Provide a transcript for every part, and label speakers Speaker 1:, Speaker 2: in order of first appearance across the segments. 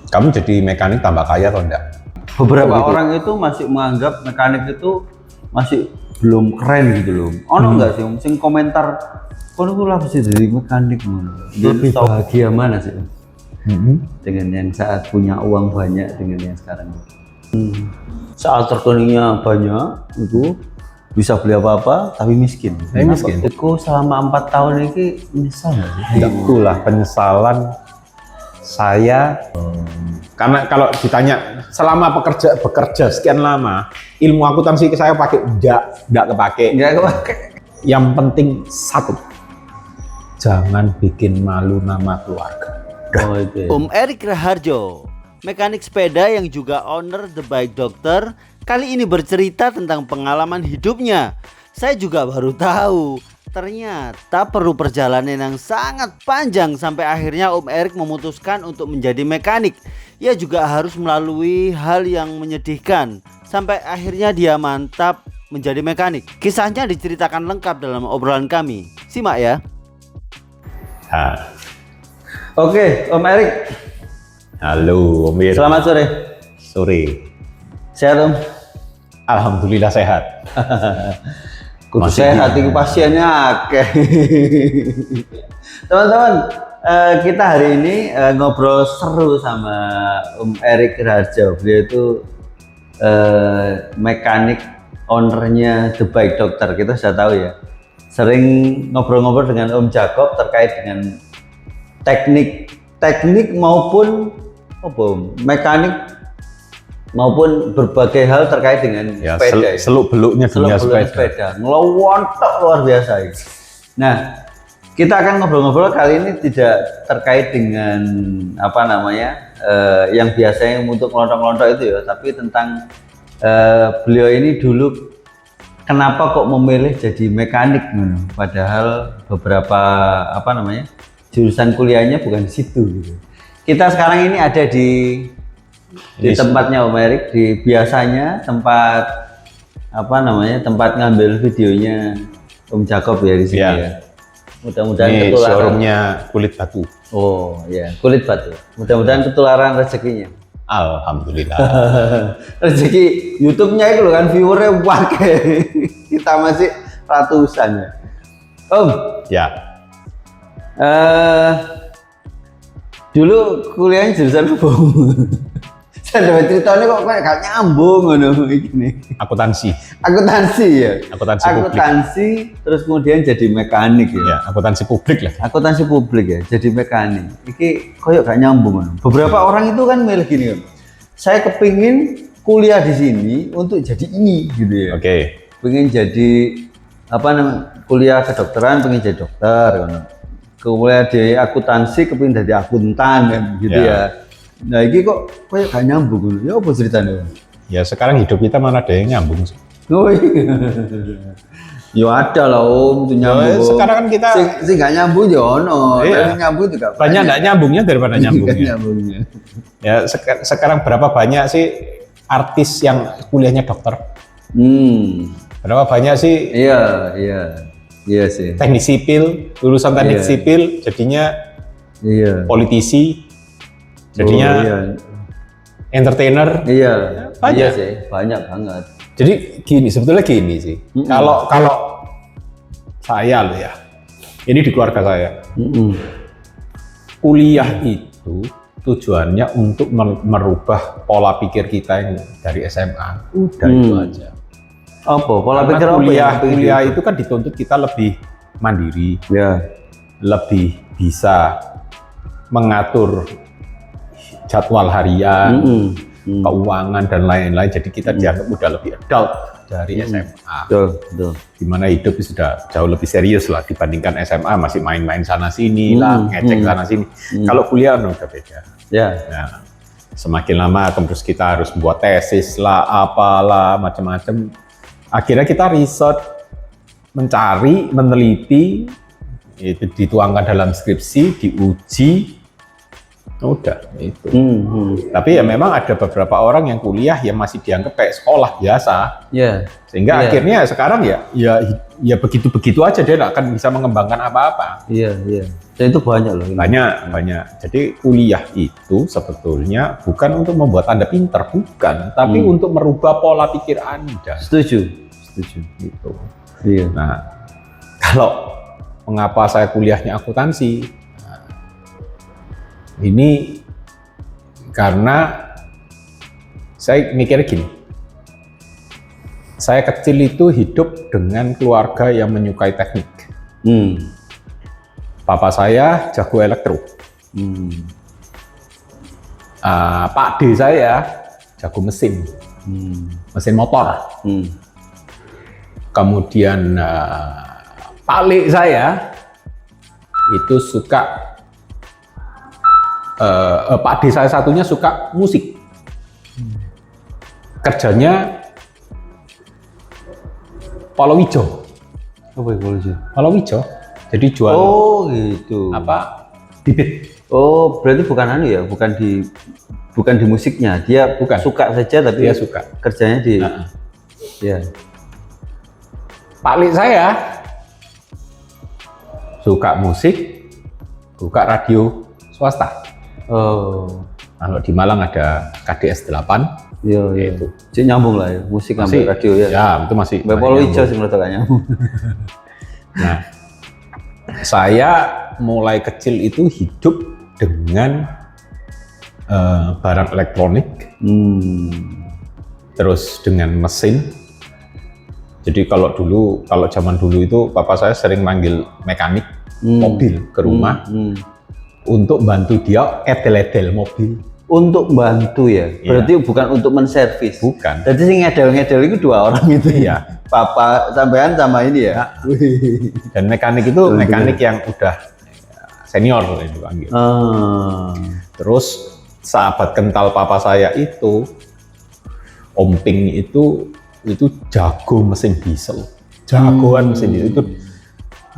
Speaker 1: Kamu jadi mekanik tambah kaya atau enggak?
Speaker 2: Beberapa orang itu masih menganggap mekanik itu masih belum keren gitu loh. Enggak sih, sing komentar kono ku lah bisa jadi mekanik ngono. Lebih bahagia mana sih? Dengan yang saat punya uang banyak dengan yang sekarang. Saat rekeningnya banyak itu bisa beli apa-apa tapi miskin.
Speaker 1: Miskin.
Speaker 2: Itu selama 4 tahun ini menyesal nggak sih?
Speaker 1: Itulah penyesalan saya. Karena kalau ditanya selama bekerja sekian lama, ilmu akuntansi saya pakai enggak kepake. Yang penting satu, jangan bikin malu nama keluarga.
Speaker 3: Erik Raharjo, mekanik sepeda yang juga owner The Bike Doctor, kali ini bercerita tentang pengalaman hidupnya. Saya juga baru tahu, ternyata perlu perjalanan yang sangat panjang sampai akhirnya Erik memutuskan untuk menjadi mekanik. Ia juga harus melalui hal yang menyedihkan sampai akhirnya dia mantap menjadi mekanik. Kisahnya diceritakan lengkap dalam obrolan kami. Simak ya.
Speaker 2: Oke, Erik.
Speaker 1: Halo, Om Ir.
Speaker 2: Selamat sore.
Speaker 1: Sore.
Speaker 2: Sehat, Om?
Speaker 1: Alhamdulillah sehat.
Speaker 2: Kudu sehat itu pasiennya akeh. Teman-teman, kita hari ini ngobrol seru sama Erik Raharjo. Beliau itu mekanik ownernya The Bike Doctor. Kita sudah tahu ya. Sering ngobrol-ngobrol dengan Om Jacob terkait dengan teknik maupun mekanik maupun berbagai hal terkait dengan sepeda.
Speaker 1: Seluk-beluknya dunia sepeda.
Speaker 2: Ngelowontok luar biasa ini. Nah, kita akan ngobrol-ngobrol kali ini tidak terkait dengan yang biasanya untuk ngelontok-ngelontok itu ya, tapi tentang beliau ini dulu kenapa kok memilih jadi mekanik, padahal beberapa jurusan kuliahnya bukan di situ gitu. Kita sekarang ini ada di tempatnya Om Erik, di biasanya tempat tempat ngambil videonya Om Jacob ya di sini ya. Mudah-mudahan ketularan.
Speaker 1: Showroomnya Kulit Batu.
Speaker 2: Oh ya, Kulit Batu. Mudah-mudahan ketularan rezekinya.
Speaker 1: Alhamdulillah.
Speaker 2: Rezeki YouTube-nya itu loh kan, viewernya wakai. Kita masih ratusan ya. Om.
Speaker 1: Ya.
Speaker 2: Dulu kuliahnya jurusan apa? Saya dapat ceritanya kok kayak gak nyambung gini.
Speaker 1: Akuntansi
Speaker 2: Ya. Akuntansi terus kemudian jadi mekanik ya.
Speaker 1: Ya, akuntansi publik lah.
Speaker 2: Akuntansi publik ya, jadi mekanik. Iki koyok gak nyambung. Beberapa orang itu kan milih gini kan. Saya kepingin kuliah di sini untuk jadi ini gitu ya.
Speaker 1: Oke.
Speaker 2: Pengen jadi kuliah kedokteran, pengen jadi dokter kan. Kemudian di akuntansi kepingin jadi akuntan kan gitu ya. Nah ini kok gak nyambung, ya apa ceritanya?
Speaker 1: Ya sekarang hidup kita mana ada yang nyambung sih?
Speaker 2: Oh iya. Ya ada lah Om, itu nyambung.
Speaker 1: Sekarang kan kita
Speaker 2: sih gak nyambung ya ono, nyambung juga
Speaker 1: banyak gak nyambungnya daripada nyambungnya. Ya sekarang berapa banyak sih artis yang kuliahnya dokter? Berapa banyak sih? Iya sih. Teknik sipil, lulusan teknik sipil, jadinya politisi. Jadinya entertainer.
Speaker 2: Banyak. Iya sih, banyak banget.
Speaker 1: Jadi sebetulnya gini sih. Kalau saya loh ya, ini di keluarga saya. Kuliah itu tujuannya untuk merubah pola pikir kita yang dari SMA. Udah itu aja.
Speaker 2: Apa? Pola pikir
Speaker 1: kuliah itu kan dituntut kita lebih mandiri.
Speaker 2: Ya.
Speaker 1: Lebih bisa mengatur jadwal harian, keuangan dan lain-lain. Jadi kita dianggap udah lebih adult dari SMA.
Speaker 2: Betul.
Speaker 1: Dimana hidup sudah jauh lebih serius lah dibandingkan SMA masih main-main sana sini lah, ngecek sana sini. Kalau kuliah udah beda.
Speaker 2: Ya.
Speaker 1: Nah, semakin lama terus kita harus buat tesis lah, apalah, macam-macam. Akhirnya kita riset, mencari, meneliti, itu dituangkan dalam skripsi, diuji. Udah itu. Tapi ya memang ada beberapa orang yang kuliah yang masih dianggap kayak sekolah biasa. Sehingga akhirnya sekarang ya begitu-begitu aja, dia nggak akan bisa mengembangkan apa-apa.
Speaker 2: Dan itu banyak loh. Ini.
Speaker 1: Banyak. Jadi kuliah itu sebetulnya bukan untuk membuat Anda pintar, bukan, tapi untuk merubah pola pikir Anda.
Speaker 2: Setuju.
Speaker 1: Gitu.
Speaker 2: Iya.
Speaker 1: Nah, kalau mengapa saya kuliahnya akuntansi? Nah, ini karena saya mikir gini. Saya kecil itu hidup dengan keluarga yang menyukai teknik. Papa saya jago elektro. Pak D saya jago mesin, mesin motor. Kemudian Pak Le saya itu suka, Pak D saya satunya suka musik. Kerjanya Palawija.
Speaker 2: Apa itu?
Speaker 1: Palawija. Jadi jual
Speaker 2: gitu.
Speaker 1: apa? Bibit.
Speaker 2: Oh, berarti bukan anu ya, bukan di musiknya. Dia
Speaker 1: Bukan.
Speaker 2: suka saja tapi
Speaker 1: Dia suka.
Speaker 2: kerjanya di ya.
Speaker 1: Pak Le saya suka musik, buka radio swasta.
Speaker 2: Oh.
Speaker 1: Kalau di Malang ada KDS 8.
Speaker 2: Iya.
Speaker 1: Itu.
Speaker 2: Jadi nyambung lah ya, musik sampai radio ya.
Speaker 1: Ya, itu masih.
Speaker 2: Mbak Palawija sih menurut saya nyambung.
Speaker 1: Nah, saya mulai kecil itu hidup dengan barang elektronik, terus dengan mesin. Jadi kalau zaman dulu itu papa saya sering manggil mekanik mobil ke rumah untuk bantu dia edel-edel mobil.
Speaker 2: Untuk bantu ya, berarti bukan untuk menservis.
Speaker 1: Bukan.
Speaker 2: Jadi sing ngedel-ngedel itu dua orang itu.
Speaker 1: Iya.
Speaker 2: Papa sampean sama ini ya.
Speaker 1: Dan mekanik itu mekanik yang udah senior itu panggil. Terus sahabat kental papa saya itu, Om Ping itu jago mesin diesel. Jagoan mesin diesel itu.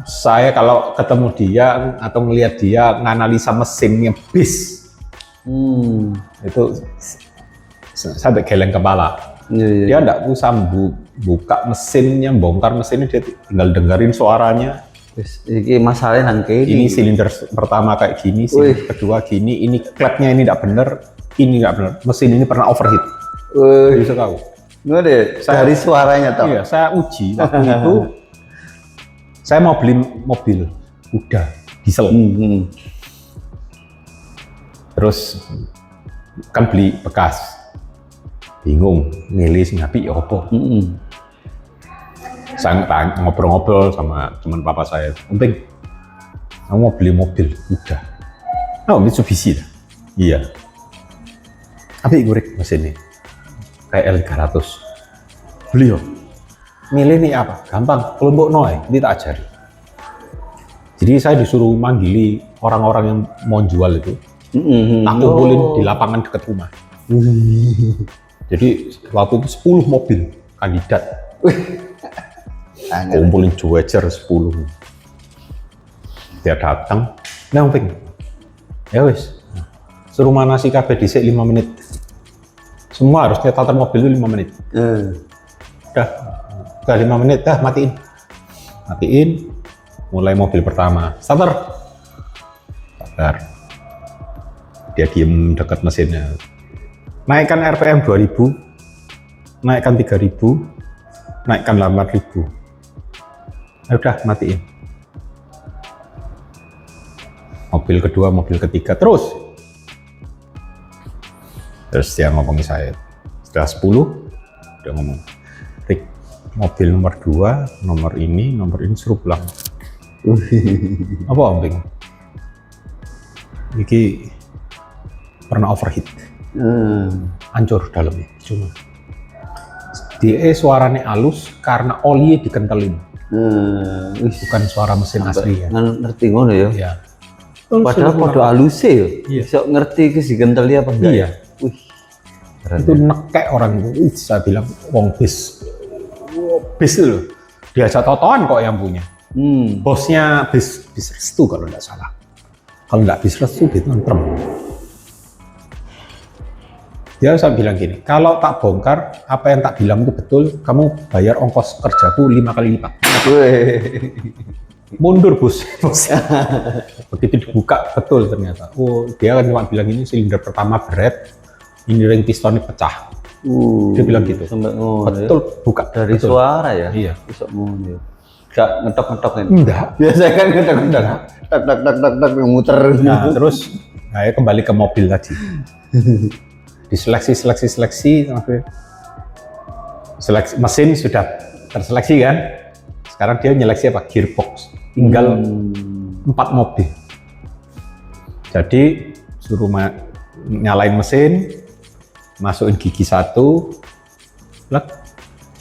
Speaker 1: Saya kalau ketemu dia atau melihat dia nganalisa mesinnya bis, itu sampai geleng kepala. Dia enggak usah buka mesinnya, bongkar mesinnya, dia tinggal dengerin suaranya.
Speaker 2: Ini masalahnya nang
Speaker 1: Ini silinder pertama kayak gini, silinder kedua gini, ini klepnya ini enggak bener, ini enggak bener, mesin ini pernah overheat. Bisa tahu.
Speaker 2: Nggak deh, dari suaranya tau.
Speaker 1: Iya, saya uji waktu itu. Saya mau beli mobil kuda diesel. Terus kan beli bekas, bingung milih sing apik ya apa. Saya ngobrol-ngobrol sama teman papa saya, Umping, kamu mau beli mobil kuda? Oh, Mitsubishi dah. Iya. Apik gurik mesinnya, kayak L300. Beli yo. Milih nih apa? Gampang, kelompok noy, ini tak ajari. Jadi saya disuruh manggili orang-orang yang mau jual itu. Tak kumpulin di lapangan dekat rumah. Jadi waktu itu 10 mobil kandidat. Kumpulin Juwecer 10. Dia datang, nah Umping, ya wis, suruh manasi kabeh dhisik 5 menit. Semua harus nyetatan mobil itu 5 menit. Udah 5 menit, dah matiin. Mulai mobil pertama, starter. Dia diem dekat mesinnya. Naikkan RPM 2000, naikkan 3000, naikkan 8000. Udah matiin. Mobil kedua, mobil ketiga, terus dia ngomongin saya. Setelah 10, dia ngomong, Rik, mobil nomor 2, nomor ini suruh pulang. Apa Om Bing? Iki pernah overheat, hancur dalamnya. Cuma dia suaranya halus karena oli dikentelin, bukan suara mesin asli ya.
Speaker 2: Ngerti ngono ya?
Speaker 1: Ya.
Speaker 2: Padahal kode halus ya, bisa ngerti ke si genteli apa enggak
Speaker 1: ya? Itu nekek orang itu. Saya bilang, wong bis loh, diajak totoan kok yang punya. Bosnya bis restu kalau nggak salah. Kalau nggak bis restu itu tentrem. Dia saya bilang gini, kalau tak bongkar apa yang tak bilang itu betul, kamu bayar ongkos kerjaku 5 kali lipat. mundur bos. Begitu dibuka betul ternyata. Oh dia kan cuma bilang ini silinder pertama berat, ini ring pistonnya pecah. Dia bilang gitu.
Speaker 2: Sampai
Speaker 1: Betul buka
Speaker 2: dari
Speaker 1: betul.
Speaker 2: suara ya.
Speaker 1: Iya.
Speaker 2: Bisa ngono. Gak ngetok-ngetok ini.
Speaker 1: Enggak.
Speaker 2: Biasanya kan ngetok-ngetok. Tak tak tak tak tak muter.
Speaker 1: Nah terus saya kembali ke mobil tadi. Diseleksi sampai seleksi mesin sudah terseleksi kan. Sekarang dia nyeleksi apa? Gearbox. Tinggal 4 mobil. Jadi suruh nyalain mesin, masukin gigi 1,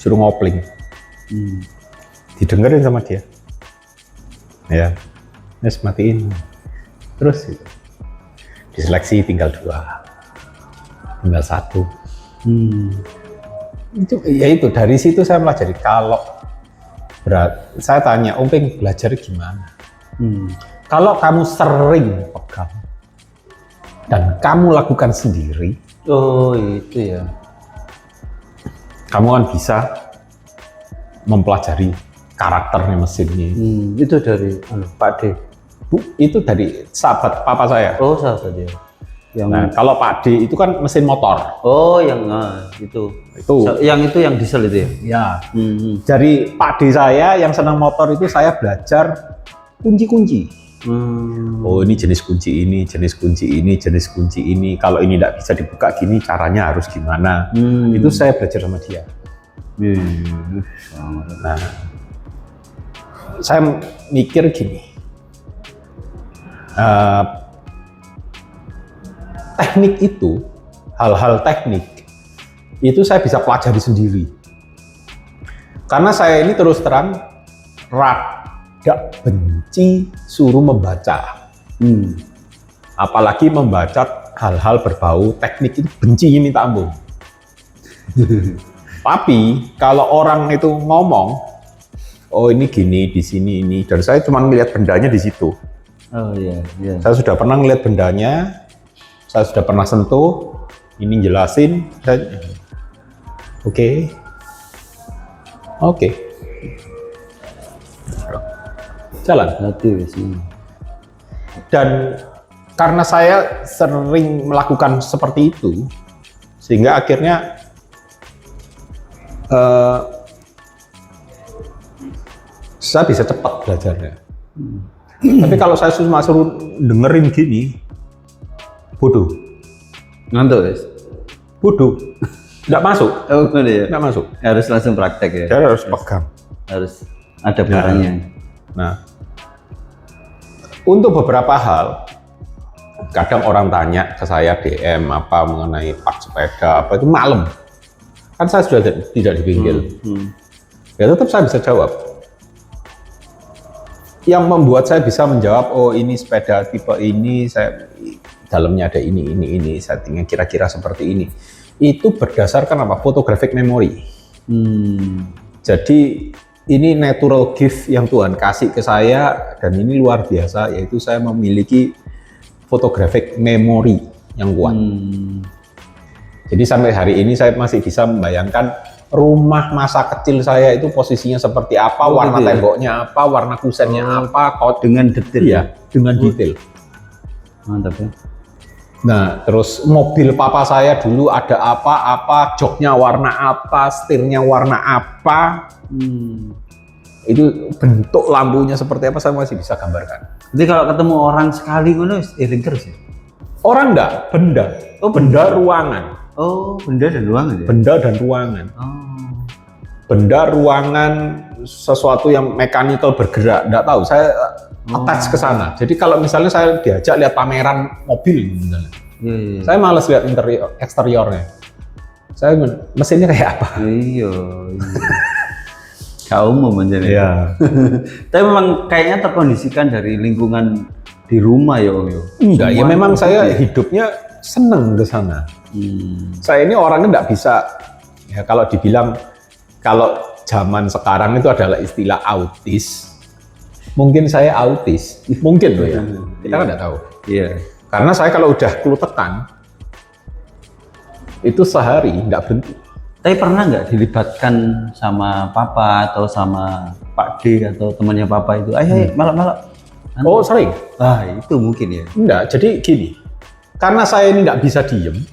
Speaker 1: suruh ngopling. Didengerin sama dia. Ya, terus matiin. Terus gitu. Diseleksi tinggal 2, tinggal 1. Itu dari situ saya pelajari kalau saya tanya, Om Peng belajar gimana? Kalau kamu sering pegang dan kamu lakukan sendiri,
Speaker 2: Oh itu ya.
Speaker 1: kamu kan bisa mempelajari karakternya mesinnya.
Speaker 2: Itu dari Pak D.
Speaker 1: Bu, itu dari sahabat papa saya.
Speaker 2: Oh sahabat ya. Yang
Speaker 1: Nah, kalau Pak D itu kan mesin motor.
Speaker 2: oh yang itu.
Speaker 1: Itu.
Speaker 2: Yang itu yang diesel itu ya.
Speaker 1: Ya. Dari Pak D saya yang senang motor itu saya belajar kunci-kunci. Oh ini jenis kunci ini, jenis kunci ini, jenis kunci ini. Kalau ini tidak bisa dibuka gini, caranya harus gimana? Itu saya belajar sama dia. Nah, saya mikir gini, teknik itu, hal-hal teknik itu saya bisa pelajari sendiri. Karena saya ini terus terang rada benci suruh membaca. Apalagi membaca hal-hal berbau teknik itu benci minta ampun. Tapi kalau orang itu ngomong, oh ini gini di sini ini, dan saya cuma melihat bendanya di situ.
Speaker 2: Oh iya, iya.
Speaker 1: Saya sudah pernah melihat bendanya, saya sudah pernah sentuh, ini jelasin, oke. Jalan.
Speaker 2: Hati wis.
Speaker 1: Dan karena saya sering melakukan seperti itu, sehingga akhirnya saya bisa cepat belajarnya. Tapi kalau saya cuma suruh dengerin gini, bodoh.
Speaker 2: Ngantuk guys.
Speaker 1: Bodoh. Nggak masuk.
Speaker 2: Oh ya.
Speaker 1: Nggak masuk.
Speaker 2: Harus langsung praktek ya.
Speaker 1: Saya harus pegang.
Speaker 2: Harus ada barangnya.
Speaker 1: Nah, untuk beberapa hal, kadang orang tanya ke saya DM apa mengenai part sepeda apa itu malam. Kan saya sudah tidak di bengkel. Ya tetap saya bisa jawab. Yang membuat saya bisa menjawab, oh ini sepeda tipe ini, saya dalamnya ada ini, settingnya kira-kira seperti ini. Itu berdasarkan apa? Photographic memory. Jadi ini natural gift yang Tuhan kasih ke saya dan ini luar biasa, yaitu saya memiliki photographic memory yang kuat. Jadi sampai hari ini saya masih bisa membayangkan rumah masa kecil saya itu posisinya seperti apa, warna temboknya apa, warna kusennya apa,
Speaker 2: dengan detail
Speaker 1: ya, dengan detail.
Speaker 2: Mantap ya.
Speaker 1: Nah, terus mobil papa saya dulu ada apa, joknya warna apa, setirnya warna apa, itu bentuk lampunya seperti apa saya masih bisa gambarkan.
Speaker 2: Jadi kalau ketemu orang sekali ngono eling terus ya?
Speaker 1: Orang enggak, benda.
Speaker 2: Oh,
Speaker 1: benda ruangan.
Speaker 2: Oh, benda dan ruangan ya?
Speaker 1: Benda dan ruangan.
Speaker 2: Oh.
Speaker 1: Benda, ruangan, sesuatu yang mekanikal bergerak, enggak tahu. Saya attach ke sana. Jadi kalau misalnya saya diajak lihat pameran mobil misalnya, saya malas lihat interior, eksteriornya. Saya mesinnya kayak apa?
Speaker 2: Iya. Gak umum aja nih.
Speaker 1: Iya.
Speaker 2: Tapi memang kayaknya terkondisikan dari lingkungan di rumah ya Om ya.
Speaker 1: Enggak, ya memang saya hidupnya seneng ke sana. Saya ini orangnya enggak bisa, ya kalau dibilang, kalau zaman sekarang itu adalah istilah autis. Mungkin saya autis, mungkin loh ya. Kita kan enggak tahu.
Speaker 2: Iya.
Speaker 1: Karena saya kalau udah kelutekan, itu sehari enggak berhenti.
Speaker 2: Tapi pernah nggak dilibatkan sama papa atau sama Pak D atau temannya papa itu? Ayo malam-malam.
Speaker 1: Oh sering.
Speaker 2: Ah itu mungkin ya.
Speaker 1: Enggak, jadi gini, karena saya ini nggak bisa diem,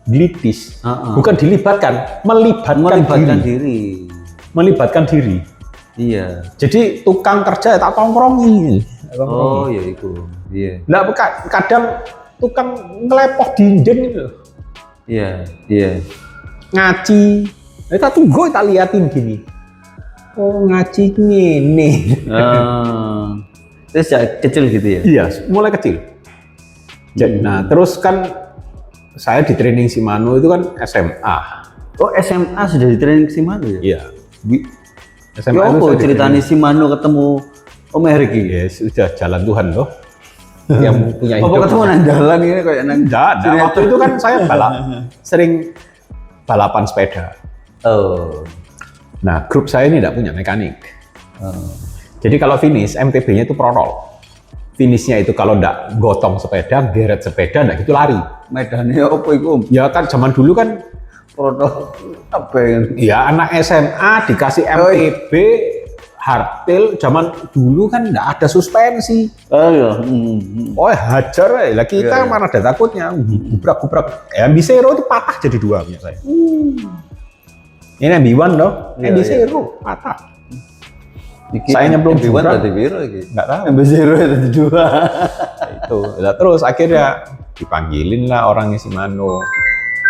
Speaker 1: glitis, bukan dilibatkan, melibatkan diri. Melibatkan diri.
Speaker 2: Iya.
Speaker 1: Jadi tukang kerja tak tongkrongi.
Speaker 2: Oh ya itu. Iya.
Speaker 1: Nah, kadang tukang ngelepoh dinding gitu.
Speaker 2: Iya, iya.
Speaker 1: Ngaci. Kita tunggu, tak liatin gini. Oh ngaci ini.
Speaker 2: Terus ya kecil gitu ya?
Speaker 1: Iya, mulai kecil. Jadi, nah terus kan saya di training Shimano itu kan SMA.
Speaker 2: Oh SMA sudah di training Shimano ya?
Speaker 1: Iya.
Speaker 2: SMA ya apa ceritanya Shimano ketemu Om Erik ini?
Speaker 1: Ya sudah jalan Tuhan loh. Yang punya hidup.
Speaker 2: Apa ketemu nang jalan ini kayak nang?
Speaker 1: Enggak. Waktu itu kan saya sering balapan sepeda.
Speaker 2: Oh.
Speaker 1: Nah grup saya ini tidak punya mekanik. Jadi kalau finish MTB-nya itu protol. Finishnya itu kalau ndak gotong sepeda, geret sepeda, ndak gitu lari.
Speaker 2: Medannya apa itu?
Speaker 1: Ya kan zaman dulu kan
Speaker 2: Protol apa yang?
Speaker 1: ya anak SMA dikasih MTB, hardtail, zaman dulu kan nggak ada suspensi.
Speaker 2: Oh iya.
Speaker 1: Oh hajar lah kita mana ada takutnya, gubrak-gubrak. MB0 itu patah jadi dua punya saya. Ini MB1 loh, MB0 patah. Saya nyemplung
Speaker 2: MB1
Speaker 1: jurang.
Speaker 2: tadi biru lagi.
Speaker 1: Nggak tahu.
Speaker 2: MB0 tadi dua.
Speaker 1: Itu. Nah, terus akhirnya dipanggilin lah orangnya Shimano,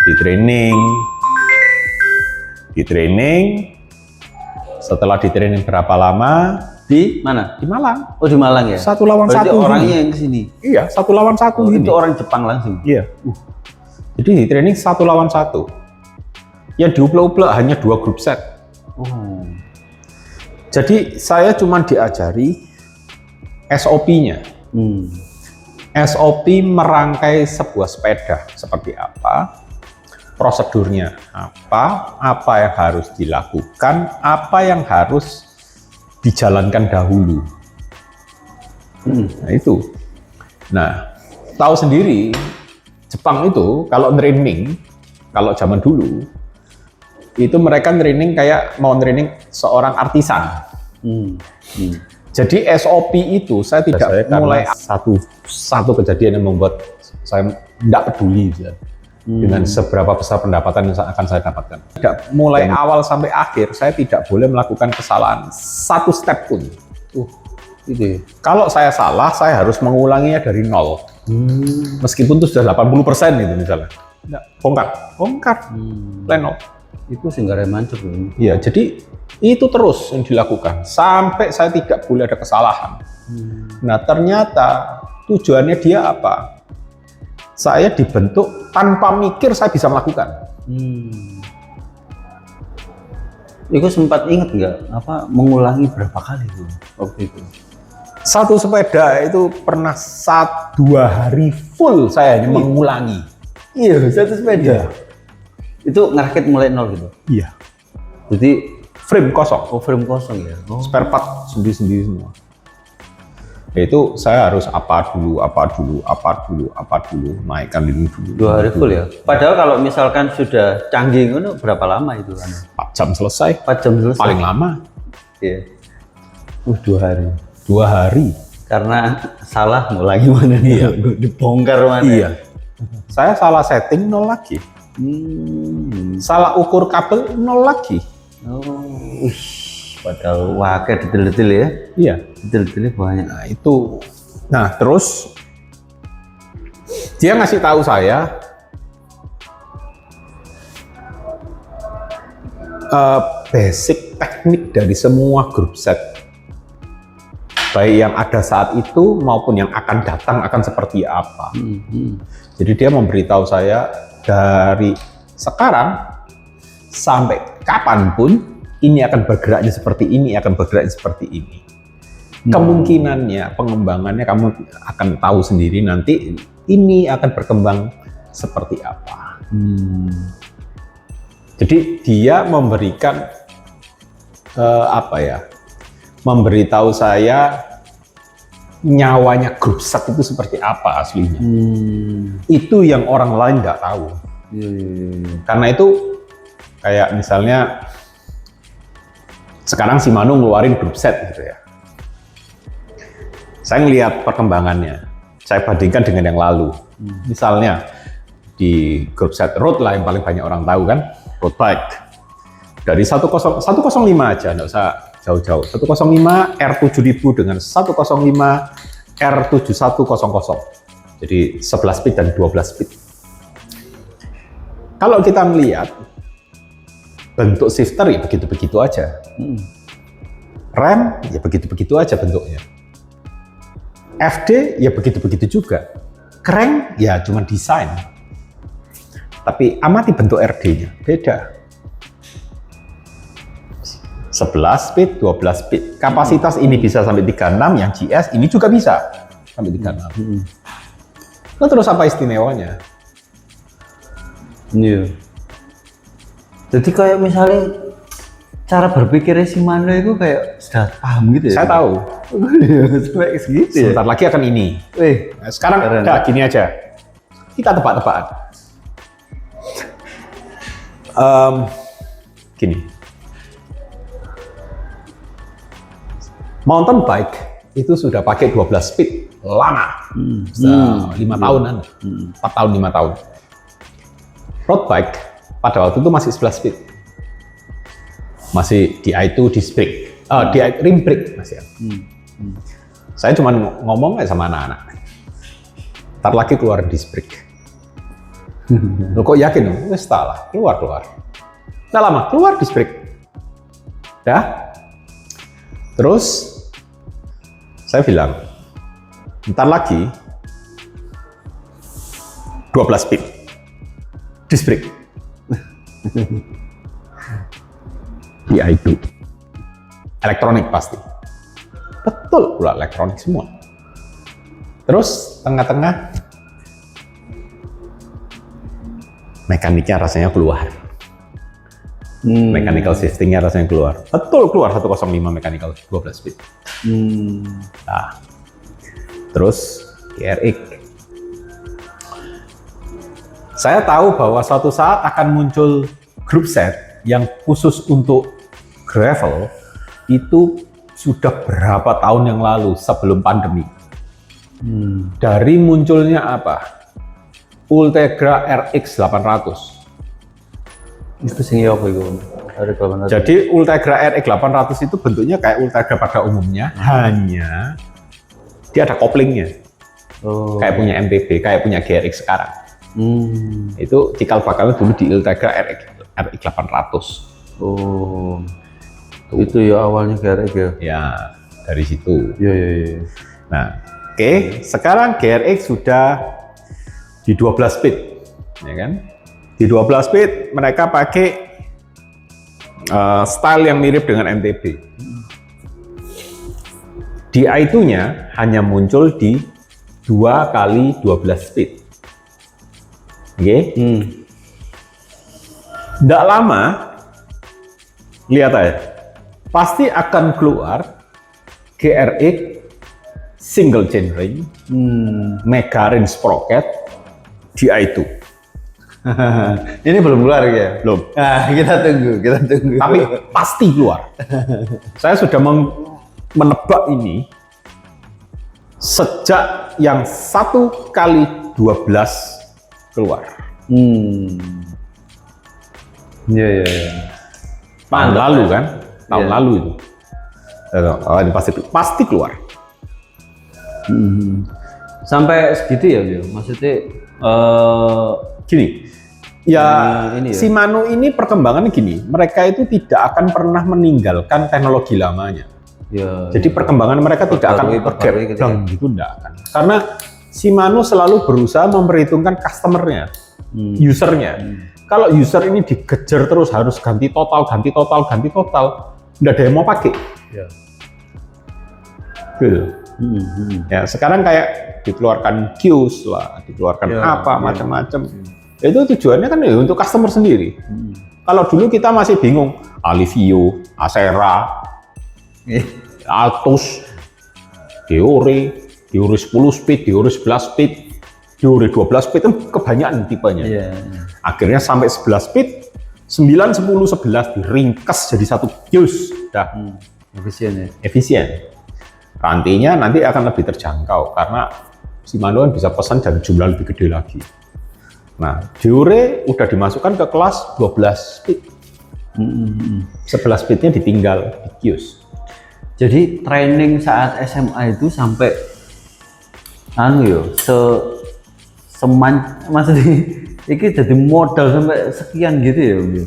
Speaker 1: di training. Setelah di training berapa lama?
Speaker 2: Di mana?
Speaker 1: Di Malang.
Speaker 2: Oh di Malang ya?
Speaker 1: 1 lawan 1.
Speaker 2: Berarti orangnya yang kesini?
Speaker 1: Iya, 1 lawan 1
Speaker 2: Oh,
Speaker 1: ini.
Speaker 2: itu orang Jepang langsung?
Speaker 1: Iya. Jadi di training 1 lawan 1. Yang diuplek-uplek hanya 2 grup set.
Speaker 2: Oh.
Speaker 1: Jadi saya cuma diajari SOP-nya. SOP merangkai sebuah sepeda seperti apa, prosedurnya apa yang harus dilakukan, apa yang harus dijalankan dahulu. Nah itu. Nah, tahu sendiri Jepang itu kalau training, kalau zaman dulu itu mereka training kayak mau training seorang artisan. Jadi SOP itu saya tidak mulai satu kejadian yang membuat saya tidak peduli dengan seberapa besar pendapatan yang akan saya dapatkan. Tidak mulai awal sampai akhir saya tidak boleh melakukan kesalahan 1 step pun.
Speaker 2: Gitu ya.
Speaker 1: Kalau saya salah, saya harus mengulanginya dari nol. Meskipun itu sudah 80% gitu misalnya. Bongkar, pleno.
Speaker 2: Itu singgare mancuk ini.
Speaker 1: Iya, jadi itu terus yang dilakukan sampai saya tidak boleh ada kesalahan. Nah, ternyata tujuannya dia apa? Saya dibentuk tanpa mikir saya bisa melakukan.
Speaker 2: Itu sempat ingat nggak apa mengulangi berapa kali tuh waktu itu?
Speaker 1: Satu sepeda itu pernah 2 hari full saya hanya mengulangi.
Speaker 2: Iya, satu sepeda. Itu ngerakit mulai nol gitu.
Speaker 1: Iya.
Speaker 2: Jadi
Speaker 1: Frame kosong.
Speaker 2: oh, frame kosong ya. Oh.
Speaker 1: Spare part sendiri-sendiri semua. Itu saya harus apa dulu, naikkan ini dulu.
Speaker 2: 2 hari full ya. Padahal kalau misalkan sudah canggih itu berapa lama itu kan?
Speaker 1: 4 jam selesai.
Speaker 2: 4 jam selesai.
Speaker 1: Paling lama.
Speaker 2: Iya. 2 hari.
Speaker 1: 2 hari.
Speaker 2: Karena salah mulai mana nih?
Speaker 1: Iya.
Speaker 2: Dibongkar mana?
Speaker 1: Iya. Saya salah setting 0 lagi. Salah ukur kabel 0 lagi.
Speaker 2: Oh, padahal wakai detail-detail ya?
Speaker 1: Iya.
Speaker 2: Detail-detailnya banyak.
Speaker 1: Nah itu. Nah terus dia ngasih tahu saya basic teknik dari semua grup set. Baik yang ada saat itu maupun yang akan datang akan seperti apa. Jadi dia memberitahu saya dari sekarang sampai kapanpun ini akan bergeraknya seperti ini, akan bergeraknya seperti ini. Kemungkinannya, pengembangannya kamu akan tahu sendiri nanti ini akan berkembang seperti apa. Jadi dia memberikan memberitahu saya nyawanya grup set itu seperti apa aslinya. Itu yang orang lain nggak tahu. Karena itu Kayak misalnya sekarang Shimano ngeluarin group set gitu ya. Saya ngelihat perkembangannya, saya bandingkan dengan yang lalu. Misalnya di group set road lah yang paling banyak orang tahu kan, road bike. Dari 105 aja, nggak usah jauh-jauh. 105 R7000 dengan 105 R7100. Jadi 11 speed dan 12 speed. Kalau kita melihat bentuk shifter ya begitu-begitu aja. Rem ya begitu-begitu aja bentuknya. FD ya begitu-begitu juga. Crank ya cuma desain. Tapi amati bentuk RD-nya, beda. 11 speed, 12 speed. Kapasitas ini bisa sampai 36, yang GS ini juga bisa sampai 36. Nah, terus apa istimewanya?
Speaker 2: Iya. Jadi kayak misalnya cara berpikirnya Shimano itu kayak sudah paham gitu ya?
Speaker 1: Saya tahu.
Speaker 2: Sampai segitu ya?
Speaker 1: Sebentar lagi akan ini. Nah, sekarang
Speaker 2: keren.
Speaker 1: udah gini aja. Kita tebak-tebakan. Gini. Mountain bike itu sudah pakai 12 speed lama. Sudah 5 tahunan. 4 tahun, 5 tahun. Road bike pada waktu itu masih 11 speed. Masih di i2 disc brake. Di rim brake masih ya. Saya cuma ngomong sama anak-anak. Ntar lagi keluar disc brake. Lo kok yakin? Wes lah, keluar. Nggak lama, keluar disc brake. Ya. Terus saya bilang, ntar lagi 12 speed disc brake. Di i2. Elektronik pasti. Betul pula elektronik semua. Terus tengah-tengah mekaniknya rasanya keluar. Mechanical shiftingnya rasanya keluar. Betul keluar 105 mechanical 12 speed. Nah, terus GRX. Saya tahu bahwa suatu saat akan muncul group set yang khusus untuk gravel itu sudah berapa tahun yang lalu sebelum pandemi. Dari munculnya apa? Ultegra RX 800.
Speaker 2: Itu sing apa itu?
Speaker 1: Jadi Ultegra RX 800 itu bentuknya kayak Ultegra pada umumnya, hanya dia ada koplingnya. Kayak punya MTB, kayak punya GRX sekarang. Itu cikal bakalnya dulu di Ultegra RX 800.
Speaker 2: Itu ya awalnya GRX ya?
Speaker 1: Ya, dari situ.
Speaker 2: Iya.
Speaker 1: Nah, oke, sekarang GRX sudah di 12 speed, ya kan? Di 12 speed mereka pakai style yang mirip dengan MTB. Di i2-nya hanya muncul di 2x12 speed. Oke? Nggak lama, lihat aja, pasti akan keluar GRX single chainring, mega ring sprocket di i2.
Speaker 2: Ini belum keluar ya?
Speaker 1: Belum.
Speaker 2: Nah, kita tunggu.
Speaker 1: Tapi pasti keluar. Saya sudah menebak ini sejak yang 1x12 keluar.
Speaker 2: Iya.
Speaker 1: Tahun lalu kan? Tahun lalu itu. Ini pasti keluar.
Speaker 2: Sampai segitu ya, Bio? Maksudnya
Speaker 1: gini. Ya, Shimano ini perkembangannya gini, mereka itu tidak akan pernah meninggalkan teknologi lamanya.
Speaker 2: ya,
Speaker 1: Jadi perkembangan mereka tidak akan tergap gitu, enggak akan. Karena Shimano selalu berusaha memperhitungkan customernya, usernya. Kalau user ini dikejar terus harus ganti total, enggak ada yang mau pakai.
Speaker 2: Ya.
Speaker 1: Gitu. Ya, sekarang kayak dikeluarkan Qs lah, dikeluarkan macam-macam. Itu tujuannya kan ya untuk customer sendiri. Kalau dulu kita masih bingung, Alivio, Acera, Altus, Deore 10 speed, Deore 11 speed, Deore 12 speed itu kebanyakan tipenya. Akhirnya sampai 11 speed, 9, 10, 11 diringkas jadi satu kios. Udah
Speaker 2: Efisien ya.
Speaker 1: efisien. Rantainya nanti akan lebih terjangkau karena si Mano kan bisa pesan dan jumlah lebih gede lagi. Nah, diure udah dimasukkan ke kelas 12 speed. 11 speednya ditinggal di kios.
Speaker 2: Jadi training saat SMA itu sampai maksudnya ini jadi modal sampai sekian gitu ya, Om?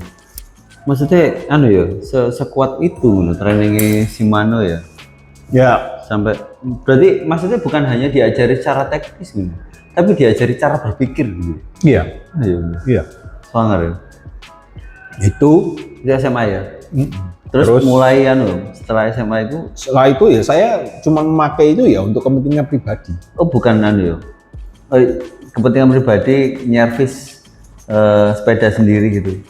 Speaker 2: Maksudnya sekuat itu trainingnya si Mano ya.
Speaker 1: Ya,
Speaker 2: Sampai berarti maksudnya bukan hanya diajari secara teknis gitu, tapi diajari cara berpikir gitu.
Speaker 1: iya,
Speaker 2: Ayo,
Speaker 1: iya.
Speaker 2: swanger ya.
Speaker 1: Itu
Speaker 2: Itu SMA ya. Terus mulai setelah SMA itu
Speaker 1: setelah itu ya saya cuma memakai itu ya untuk kepentingan pribadi.
Speaker 2: bukan kepentingan pribadi nyervis sepeda sendiri gitu.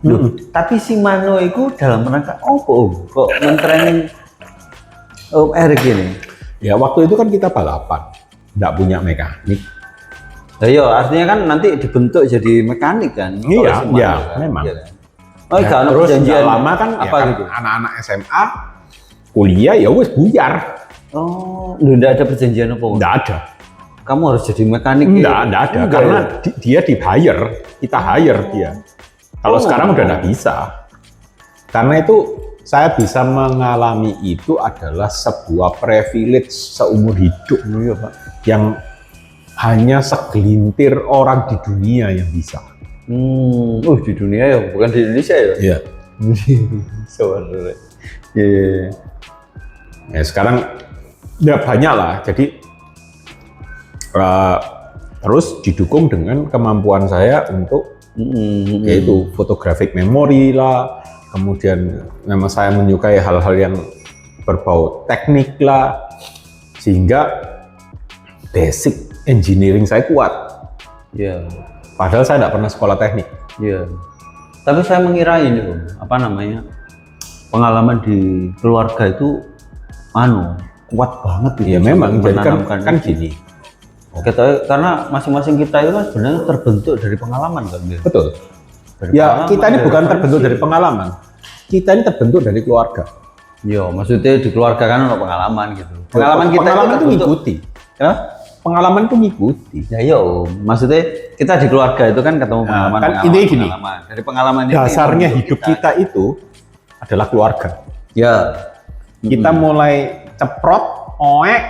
Speaker 2: Loh, tapi si Mano itu dalam rangka apa kok men-training Om Erik ini?
Speaker 1: Ya waktu itu kan kita balapan, nggak punya mekanik.
Speaker 2: Nah, iya, artinya kan nanti dibentuk jadi mekanik kan?
Speaker 1: Iya,
Speaker 2: oleh si Mano,
Speaker 1: iya,
Speaker 2: kan?
Speaker 1: memang.
Speaker 2: Iya, kan? Oh,
Speaker 1: Ya,
Speaker 2: nggak ada
Speaker 1: terus
Speaker 2: perjanjian
Speaker 1: nggak lama kan
Speaker 2: apa
Speaker 1: ya kan
Speaker 2: gitu?
Speaker 1: anak-anak SMA kuliah ya wes buyar,
Speaker 2: Oh, lu nggak ada perjanjian apa?
Speaker 1: nggak ada,
Speaker 2: Kamu harus jadi mekanik?
Speaker 1: nggak ada,
Speaker 2: Enggak
Speaker 1: karena
Speaker 2: ya?
Speaker 1: dia di hire, kita hire dia. Kalau
Speaker 2: Oh.
Speaker 1: sekarang udah nggak bisa, karena itu saya bisa mengalami itu adalah sebuah privilege seumur hidup.
Speaker 2: Iya, Pak.
Speaker 1: Yang hanya segelintir orang di dunia yang bisa.
Speaker 2: Di dunia ya, bukan di Indonesia ya?
Speaker 1: Iya.
Speaker 2: Sebenarnya. Iya.
Speaker 1: Ya sekarang ya banyak lah. Jadi terus didukung dengan kemampuan saya untuk yaitu photographic memory lah. Kemudian memang saya menyukai hal-hal yang berbau teknik lah, sehingga basic engineering saya kuat.
Speaker 2: Iya.
Speaker 1: Padahal saya tidak pernah sekolah teknik.
Speaker 2: Iya. Tapi saya mengira ini, Om, pengalaman di keluarga itu kuat banget gitu.
Speaker 1: Ya memang, jadi
Speaker 2: Menanamkan
Speaker 1: kan
Speaker 2: itu.
Speaker 1: gini.
Speaker 2: Karena masing-masing kita itu kan sebenarnya terbentuk dari pengalaman kan, Bel?
Speaker 1: Betul.
Speaker 2: Dari
Speaker 1: Ya
Speaker 2: pengalaman,
Speaker 1: kita ini
Speaker 2: dari
Speaker 1: bukan
Speaker 2: referensi.
Speaker 1: terbentuk dari pengalaman. Kita ini terbentuk dari keluarga.
Speaker 2: Iya, maksudnya di keluarga kan ada pengalaman gitu. Pengalaman kita
Speaker 1: Pengalaman itu
Speaker 2: terbentuk-
Speaker 1: ngikuti.
Speaker 2: Kenapa?
Speaker 1: Pengalaman itu ngikuti.
Speaker 2: Ya iya, Om. Maksudnya kita di keluarga itu kan ketemu pengalaman,
Speaker 1: kan intinya gini.
Speaker 2: pengalaman. Dari pengalaman itu
Speaker 1: Dasarnya
Speaker 2: yang
Speaker 1: hidup
Speaker 2: membentuk
Speaker 1: kita itu adalah keluarga.
Speaker 2: Ya.
Speaker 1: Kita mulai ceprot, oek,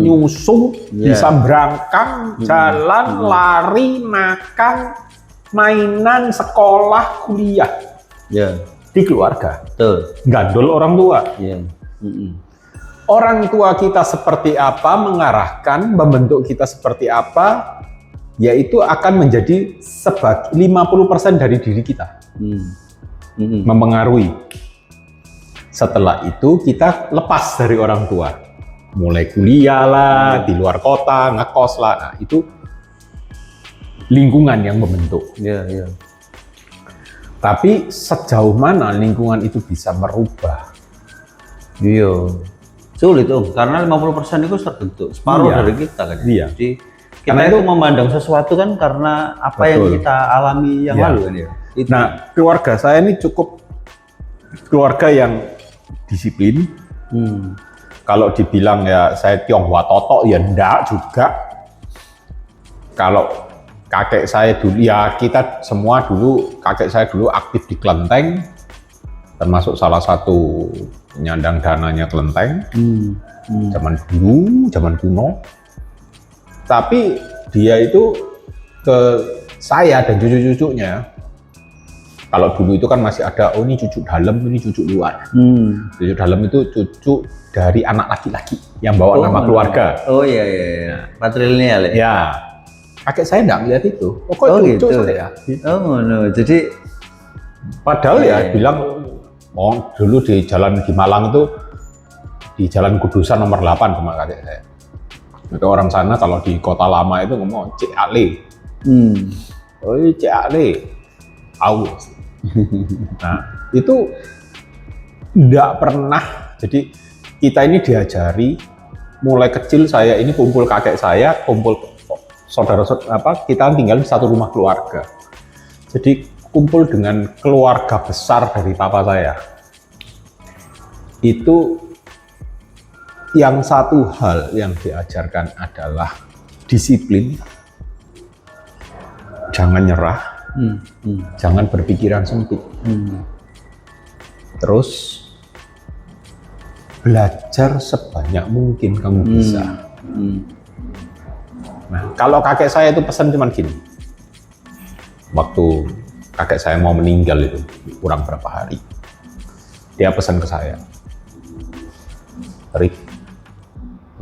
Speaker 1: nyusu,
Speaker 2: Iya.
Speaker 1: bisa berangkang, jalan, lari, makan, mainan, sekolah, kuliah
Speaker 2: Ya,
Speaker 1: di keluarga.
Speaker 2: betul.
Speaker 1: Gandol orang tua.
Speaker 2: Iya.
Speaker 1: Orang tua kita seperti apa mengarahkan, membentuk kita seperti apa, yaitu akan menjadi 50% dari diri kita. Mempengaruhi. Setelah itu kita lepas dari orang tua. Mulai kuliah lah, di luar kota, ngekos lah. Nah, itu lingkungan yang membentuk.
Speaker 2: Iya, iya.
Speaker 1: Tapi sejauh mana lingkungan itu bisa merubah?
Speaker 2: Iya. Sulit, Om, karena 50% itu terbentuk separuh
Speaker 1: Iya.
Speaker 2: dari kita kan.
Speaker 1: Iya.
Speaker 2: Jadi kita
Speaker 1: Karena
Speaker 2: itu
Speaker 1: itu-
Speaker 2: memandang sesuatu kan karena apa yang
Speaker 1: Betul.
Speaker 2: kita alami yang
Speaker 1: Iya.
Speaker 2: lalu kan ya. Itu.
Speaker 1: Nah, keluarga saya ini cukup keluarga yang disiplin. Kalau dibilang ya saya Tionghoa Toto ya enggak juga. Kalau kakek saya dulu ya kita semua dulu kakek saya dulu aktif di kelenteng, termasuk salah satu penyandang dananya kelenteng zaman dulu, zaman kuno. Tapi dia itu ke saya dan cucu-cucunya. Kalau dulu itu kan masih ada, oh ini cucu dalam, ini cucu luar. Cucu dalam itu cucu dari anak laki-laki yang bawa nama keluarga.
Speaker 2: Oh iya iya iya. Patrilineal ya.
Speaker 1: Ya, kakek saya enggak melihat itu. Oh, kok
Speaker 2: Oh,
Speaker 1: cucu
Speaker 2: gitu.
Speaker 1: saya?
Speaker 2: Oh no. Jadi
Speaker 1: Padahal ya
Speaker 2: Iya.
Speaker 1: bilang, oh dulu di jalan di Malang itu, di jalan Kudusan nomor 8 sama kakek saya. Itu orang sana kalau di kota lama itu ngomong Cik Ale. Oh iya Cik Ale. Tahu. Nah, itu enggak pernah. Jadi kita ini diajari mulai kecil, saya ini kumpul kakek saya, kumpul saudara apa kita tinggal di satu rumah keluarga. Jadi kumpul dengan keluarga besar dari papa saya, itu yang satu hal yang diajarkan adalah disiplin, jangan nyerah, jangan berpikiran sempit, terus belajar sebanyak mungkin kamu bisa. Nah, kalau kakek saya itu pesan cuman gini, waktu kakek saya mau meninggal itu kurang berapa hari, dia pesan ke saya, Rik,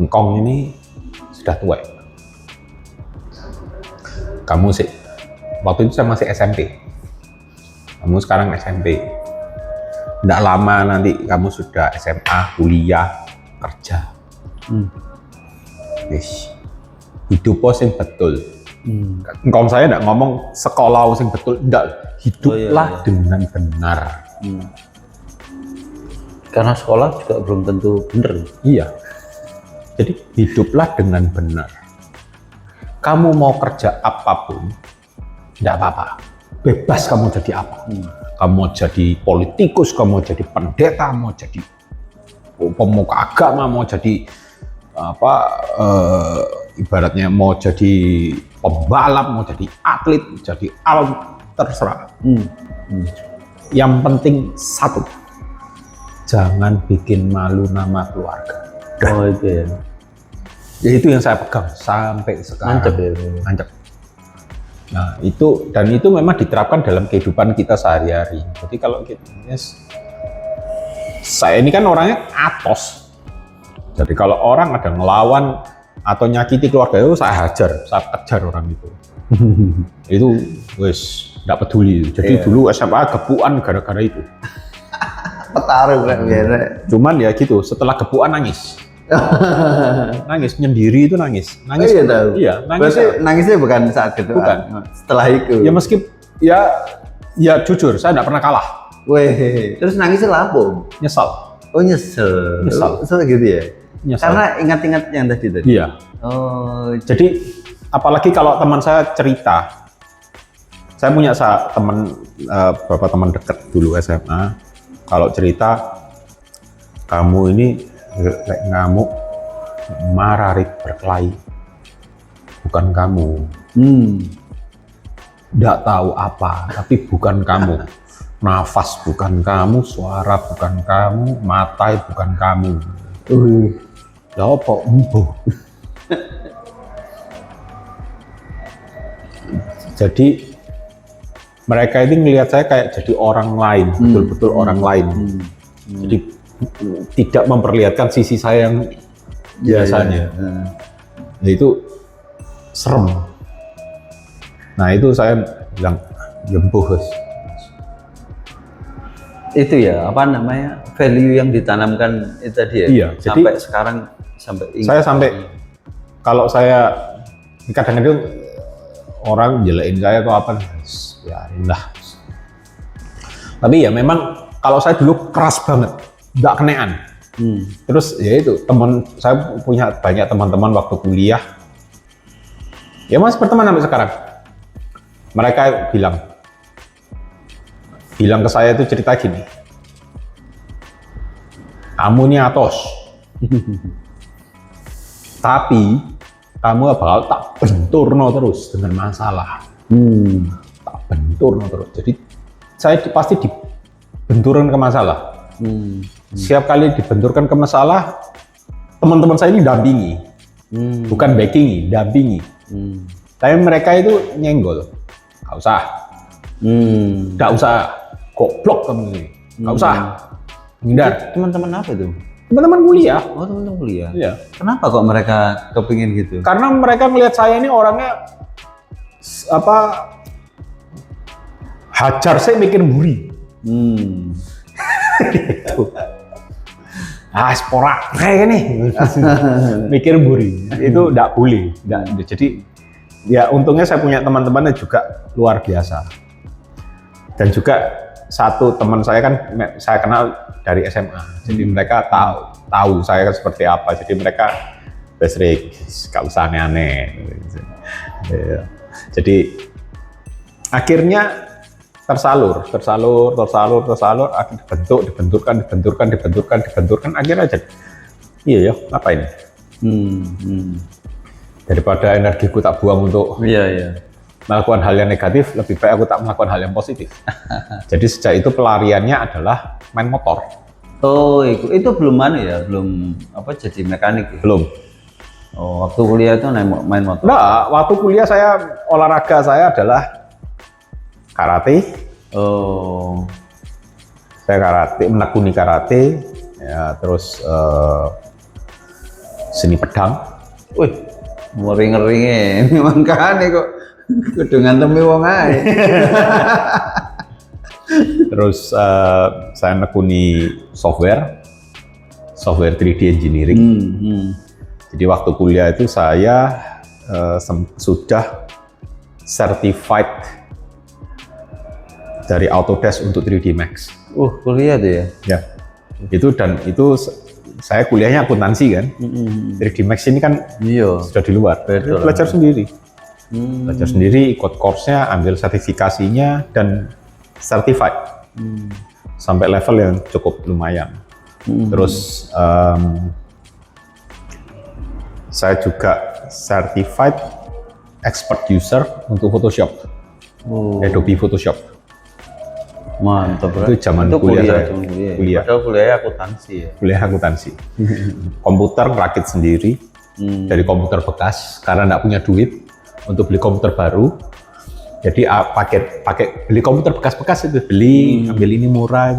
Speaker 1: engkong ini sudah tua. Kamu sih, waktu itu saya masih SMP. Kamu sekarang SMP. Tidak lama nanti kamu sudah SMA, kuliah, kerja. Yes. Hidup sing betul. Engkong saya tidak ngomong sekolah sing betul, tidak. Hiduplah dengan benar.
Speaker 2: Karena sekolah juga belum tentu benar.
Speaker 1: Iya. Jadi hiduplah dengan benar. Kamu mau kerja apapun, tidak apa-apa. Bebas kamu jadi apa. Kamu mau jadi politikus, kamu mau jadi pendeta, mau jadi pemuka agama, mau jadi apa? Ibaratnya mau jadi pembalap, mau jadi atlet, jadi alam, terserah. Yang penting satu, jangan bikin malu nama keluarga.
Speaker 2: Oh itu ya.
Speaker 1: Ya itu yang saya pegang sampai sekarang.
Speaker 2: Mantap ya.
Speaker 1: Mantap. Nah itu, dan itu memang diterapkan dalam kehidupan kita sehari-hari. Jadi kalau kita, saya ini kan orangnya atos. Jadi kalau orang ada ngelawan atau nyakiti keluarga itu, saya hajar, saya kejar orang itu. Itu wes nggak peduli. Jadi dulu SMA gebukan gara-gara itu.
Speaker 2: Petarung kan biasa.
Speaker 1: Cuman ya gitu, setelah gebukan nangis. Nangis nyendiri itu nangis.
Speaker 2: Nangis. Oh, iya tahu.
Speaker 1: Iya, nangis.
Speaker 2: Berarti nangisnya bukan saat itu.
Speaker 1: Bukan.
Speaker 2: Setelah itu.
Speaker 1: Ya meskipun ya jujur saya tidak pernah kalah.
Speaker 2: Weh, terus nangisnya lapor.
Speaker 1: Nyesal.
Speaker 2: Oh nyesel.
Speaker 1: Nyesal.
Speaker 2: So gitu ya.
Speaker 1: Nyesal.
Speaker 2: Karena ingat-ingat yang tadi.
Speaker 1: Iya.
Speaker 2: Oh,
Speaker 1: jadi apalagi kalau teman saya cerita, saya punya teman beberapa teman dekat dulu SMA. Kalau cerita, kamu ini kayak ngamuk, marah, berkelahi, bukan kamu. Nggak tahu apa, tapi bukan kamu. Nafas bukan kamu, suara bukan kamu, mata bukan kamu. Ya apa? Jadi mereka ini melihat saya kayak jadi orang lain, betul-betul orang lain. Jadi tidak memperlihatkan sisi saya yang biasanya. Nah, itu serem. Nah itu saya bilang, jempuh.
Speaker 2: Itu ya, apa namanya, value yang ditanamkan itu tadi ya?
Speaker 1: Iya.
Speaker 2: Sampai
Speaker 1: Jadi,
Speaker 2: sekarang,
Speaker 1: saya sampai, kalau saya, kadang-kadang orang jelein saya atau apa, ya indah. Tapi ya memang, kalau saya dulu keras banget, nggak kenean. Terus ya itu, saya punya banyak teman-teman waktu kuliah, ya masih berteman sampai sekarang. Mereka bilang ke saya itu cerita gini, kamu ini atos, tapi kamu bakal tak benturno terus dengan masalah. Tak benturno terus. Jadi saya pasti dibenturkan ke masalah. Setiap kali dibenturkan ke masalah, teman-teman saya ini dampingi, bukan backingi, dampingi. Tapi mereka itu nyenggol, nggak usah, nggak usah, goblok kamu ini, nggak usah, hindar.
Speaker 2: Teman-teman apa itu?
Speaker 1: Teman-teman kuliah.
Speaker 2: Oh teman-teman kuliah.
Speaker 1: Iya.
Speaker 2: Kenapa kok mereka kepingin gitu?
Speaker 1: Karena mereka melihat saya ini orangnya apa, hajar saya mikir buri. Gitu. Spora kayak nih mikir buri itu tidak boleh. Jadi ya untungnya saya punya teman-temannya juga luar biasa. Dan juga satu teman saya kan saya kenal dari SMA, jadi mereka tahu saya seperti apa. Jadi mereka Besrik, gak usah aneh-aneh. Jadi akhirnya tersalur, dibenturkan, akhirnya aja. Iya ya, apa ini? Daripada energiku tak buang untuk
Speaker 2: Iya.
Speaker 1: melakukan hal yang negatif, lebih baik aku tak melakukan hal yang positif. Jadi sejak itu pelariannya adalah main motor.
Speaker 2: Oh, itu belum belum apa jadi mekanik ya?
Speaker 1: Belum.
Speaker 2: Oh, waktu kuliah itu main motor.
Speaker 1: Enggak, waktu kuliah olahraga saya adalah karate.
Speaker 2: Oh,
Speaker 1: Saya menekuni karate, ya, terus seni pedang.
Speaker 2: wih, ngeri-ngeri makanya kok kudu ngantemi wong ae.
Speaker 1: Terus saya menekuni software 3D engineering. Jadi waktu kuliah itu saya sudah certified dari Autodesk untuk 3D Max.
Speaker 2: Kuliah tuh ya?
Speaker 1: Ya, itu saya kuliahnya akuntansi kan. 3D Max ini kan
Speaker 2: Iya.
Speaker 1: sudah di luar.
Speaker 2: Betul.
Speaker 1: Belajar sendiri. Belajar sendiri, ikut course-nya, ambil sertifikasinya dan certified. Sampai level yang cukup lumayan. Terus saya juga certified expert user untuk Photoshop. Adobe Photoshop.
Speaker 2: Mantap.
Speaker 1: Itu zaman
Speaker 2: itu
Speaker 1: kuliah saya.
Speaker 2: Kuliah. Padahal kuliahnya akuntansi ya.
Speaker 1: Kuliah akuntansi. Komputer rakit sendiri dari komputer bekas karena nggak punya duit untuk beli komputer baru. Jadi pakai beli komputer bekas-bekas itu ambil ini murah,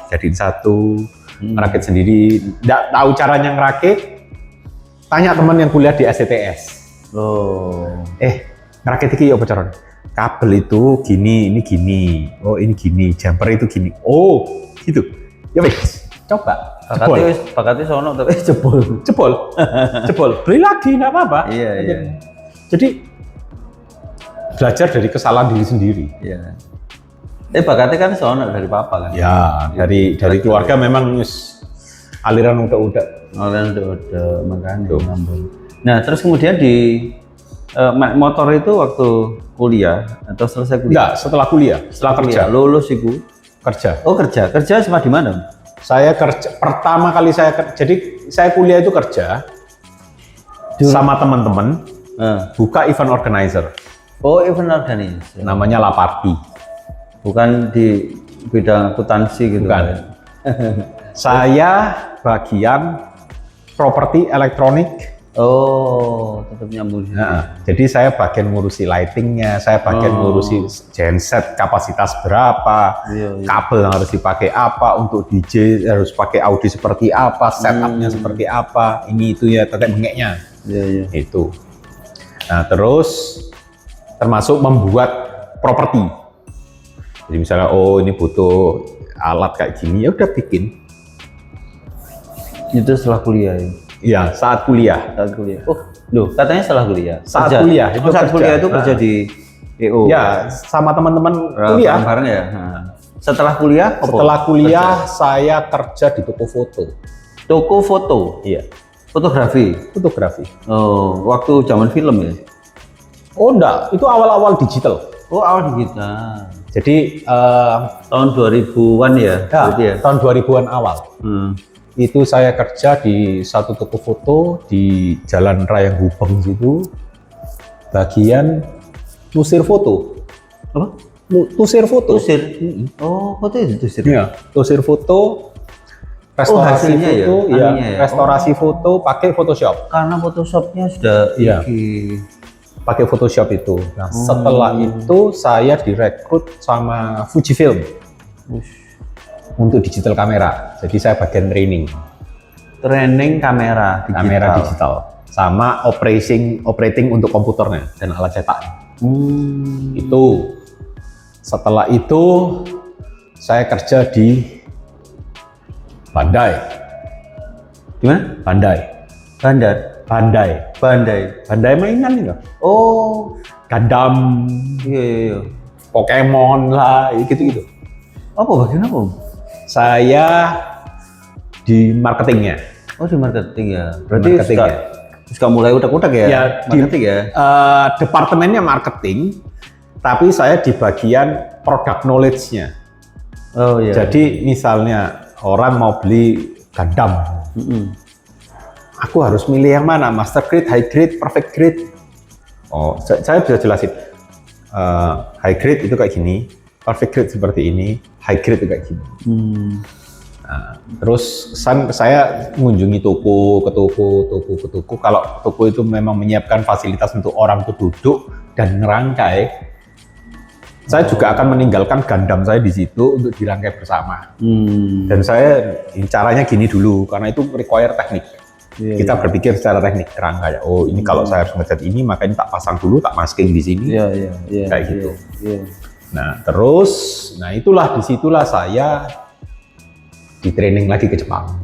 Speaker 1: jadiin satu, rakit sendiri. Nggak tahu caranya ngerakit, tanya teman yang kuliah di STTS. Ngerakit iki apa caranya? Kabel itu gini, ini gini. Oh, ini gini, jumper itu gini. Oh, gitu. Ya wis, coba.
Speaker 2: Bakatnya sono tapi
Speaker 1: Jebol. Beli lagi, enggak apa-apa.
Speaker 2: Iya.
Speaker 1: Jadi belajar dari kesalahan diri sendiri.
Speaker 2: Iya. Bakatnya kan sono dari papa kan?
Speaker 1: Ya, dari keluarga memang aliran udah.
Speaker 2: Aliran udah makanya nyambung. Nah, terus kemudian di motor itu waktu kuliah atau selesai kuliah?
Speaker 1: Enggak, setelah kuliah, setelah kerja.
Speaker 2: Lulus itu
Speaker 1: Kerja.
Speaker 2: Oh, kerja sama di mana?
Speaker 1: Saya kerja pertama kali jadi saya kuliah itu kerja sama teman-teman buka event organizer.
Speaker 2: Oh, event organizer.
Speaker 1: Namanya Laparti.
Speaker 2: Bukan di bidang akuntansi gitu.
Speaker 1: Bukan. Saya bagian properti elektronik.
Speaker 2: Oh, tetap nyambung.
Speaker 1: Jadi saya bagian ngurusi lightingnya, saya bagian ngurusi genset kapasitas berapa, kabel yang harus dipakai apa, untuk DJ harus pakai audio seperti apa, setupnya seperti apa, ini itu ya, tetek bengeknya.
Speaker 2: Iya.
Speaker 1: Itu. Nah, terus termasuk membuat properti. Jadi misalnya, ini butuh alat kayak gini, ya udah bikin.
Speaker 2: Itu setelah kuliah ya?
Speaker 1: Iya, saat kuliah.
Speaker 2: Katanya setelah kuliah.
Speaker 1: Saat
Speaker 2: kerja.
Speaker 1: kuliah, itu
Speaker 2: saat kuliah itu kerja di EO.
Speaker 1: Ya, sama teman-teman kuliah.
Speaker 2: Bareng ya. Setelah kuliah?
Speaker 1: Setelah kuliah, saya kerja di toko foto.
Speaker 2: Toko foto?
Speaker 1: Iya.
Speaker 2: Fotografi? Oh, waktu zaman film ya?
Speaker 1: Oh enggak, itu awal-awal digital.
Speaker 2: Oh, awal digital.
Speaker 1: Jadi
Speaker 2: tahun 2000-an ya?
Speaker 1: Ya, tahun 2000-an awal. Itu saya kerja di satu toko foto di Jalan Raya Gubeng situ, bagian tusir foto.
Speaker 2: Apa?
Speaker 1: Tusir foto.
Speaker 2: Tusir? Oh, foto itu tusir?
Speaker 1: Iya, tusir foto, restorasi foto, restorasi foto pakai Photoshop.
Speaker 2: Karena Photoshopnya sudah
Speaker 1: pakai Photoshop itu. Nah, setelah itu saya direkrut sama Fujifilm untuk digital kamera. Jadi saya bagian training kamera digital sama operating untuk komputernya dan alat cetak. Itu setelah itu saya kerja di Bandai.
Speaker 2: Di mana? Bandai
Speaker 1: mainan itu.
Speaker 2: Oh,
Speaker 1: Gundam.
Speaker 2: Iya.
Speaker 1: Pokemon lah, gitu-gitu.
Speaker 2: Bagian apa?
Speaker 1: Saya di marketingnya.
Speaker 2: Oh, di marketing ya. Berarti suka mulai utak-utak ya?
Speaker 1: Ya,
Speaker 2: marketing ya.
Speaker 1: Departemennya marketing, tapi saya di bagian product knowledge-nya.
Speaker 2: Oh iya.
Speaker 1: Jadi misalnya orang mau beli Gundam, aku harus milih yang mana, master grade, high grade, perfect grade. Oh, saya bisa jelasin. High grade itu kayak gini, perfect grade seperti ini, high grade itu kayak gini. Nah, terus saya mengunjungi toko ke toko. Kalau toko itu memang menyiapkan fasilitas untuk orang itu duduk dan ngerangkai, saya juga akan meninggalkan Gundam saya di situ untuk dirangkai bersama. Dan saya caranya gini dulu, karena itu require teknik. Kita berpikir secara teknik kerangkai. Oh, ini kalau saya harus ngecat ini, maka ini tak pasang dulu, tak masking di sini. Kayak gitu. Nah, terus, disitulah saya di training lagi ke Jepang.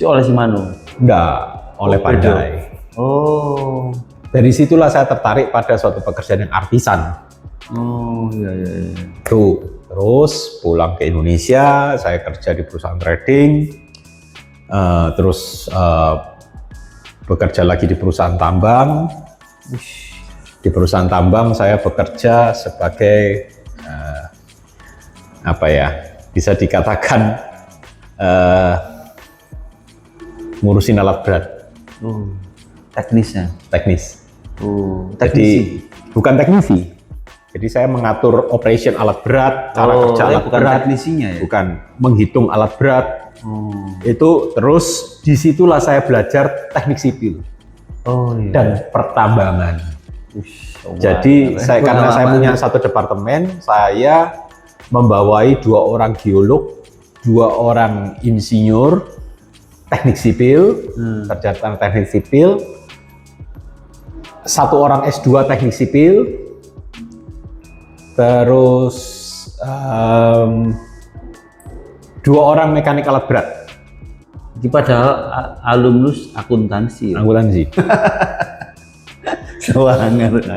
Speaker 2: Oleh Shimano?
Speaker 1: Enggak, oleh Bandai.
Speaker 2: Oh.
Speaker 1: Dari situlah saya tertarik pada suatu pekerjaan yang artisan.
Speaker 2: Oh iya.
Speaker 1: Tuh, terus pulang ke Indonesia, saya kerja di perusahaan trading, terus bekerja lagi di perusahaan tambang. Di perusahaan tambang saya bekerja sebagai bisa dikatakan ngurusin alat berat. Teknis. Jadi bukan teknisi. Jadi saya mengatur operation alat berat, cara kerja alat
Speaker 2: bukan
Speaker 1: berat,
Speaker 2: teknisinya ya?
Speaker 1: Bukan menghitung alat berat. Itu terus disitulah saya belajar teknik sipil dan pertambangan. Jadi karena saya punya satu departemen, saya membawai 2 orang geolog, 2 orang insinyur teknik sipil, sarjana teknik sipil, 1 orang S2 teknik sipil, terus 2 orang mekanik alat berat.
Speaker 2: Jadi padahal alumnus akuntansi.
Speaker 1: Nah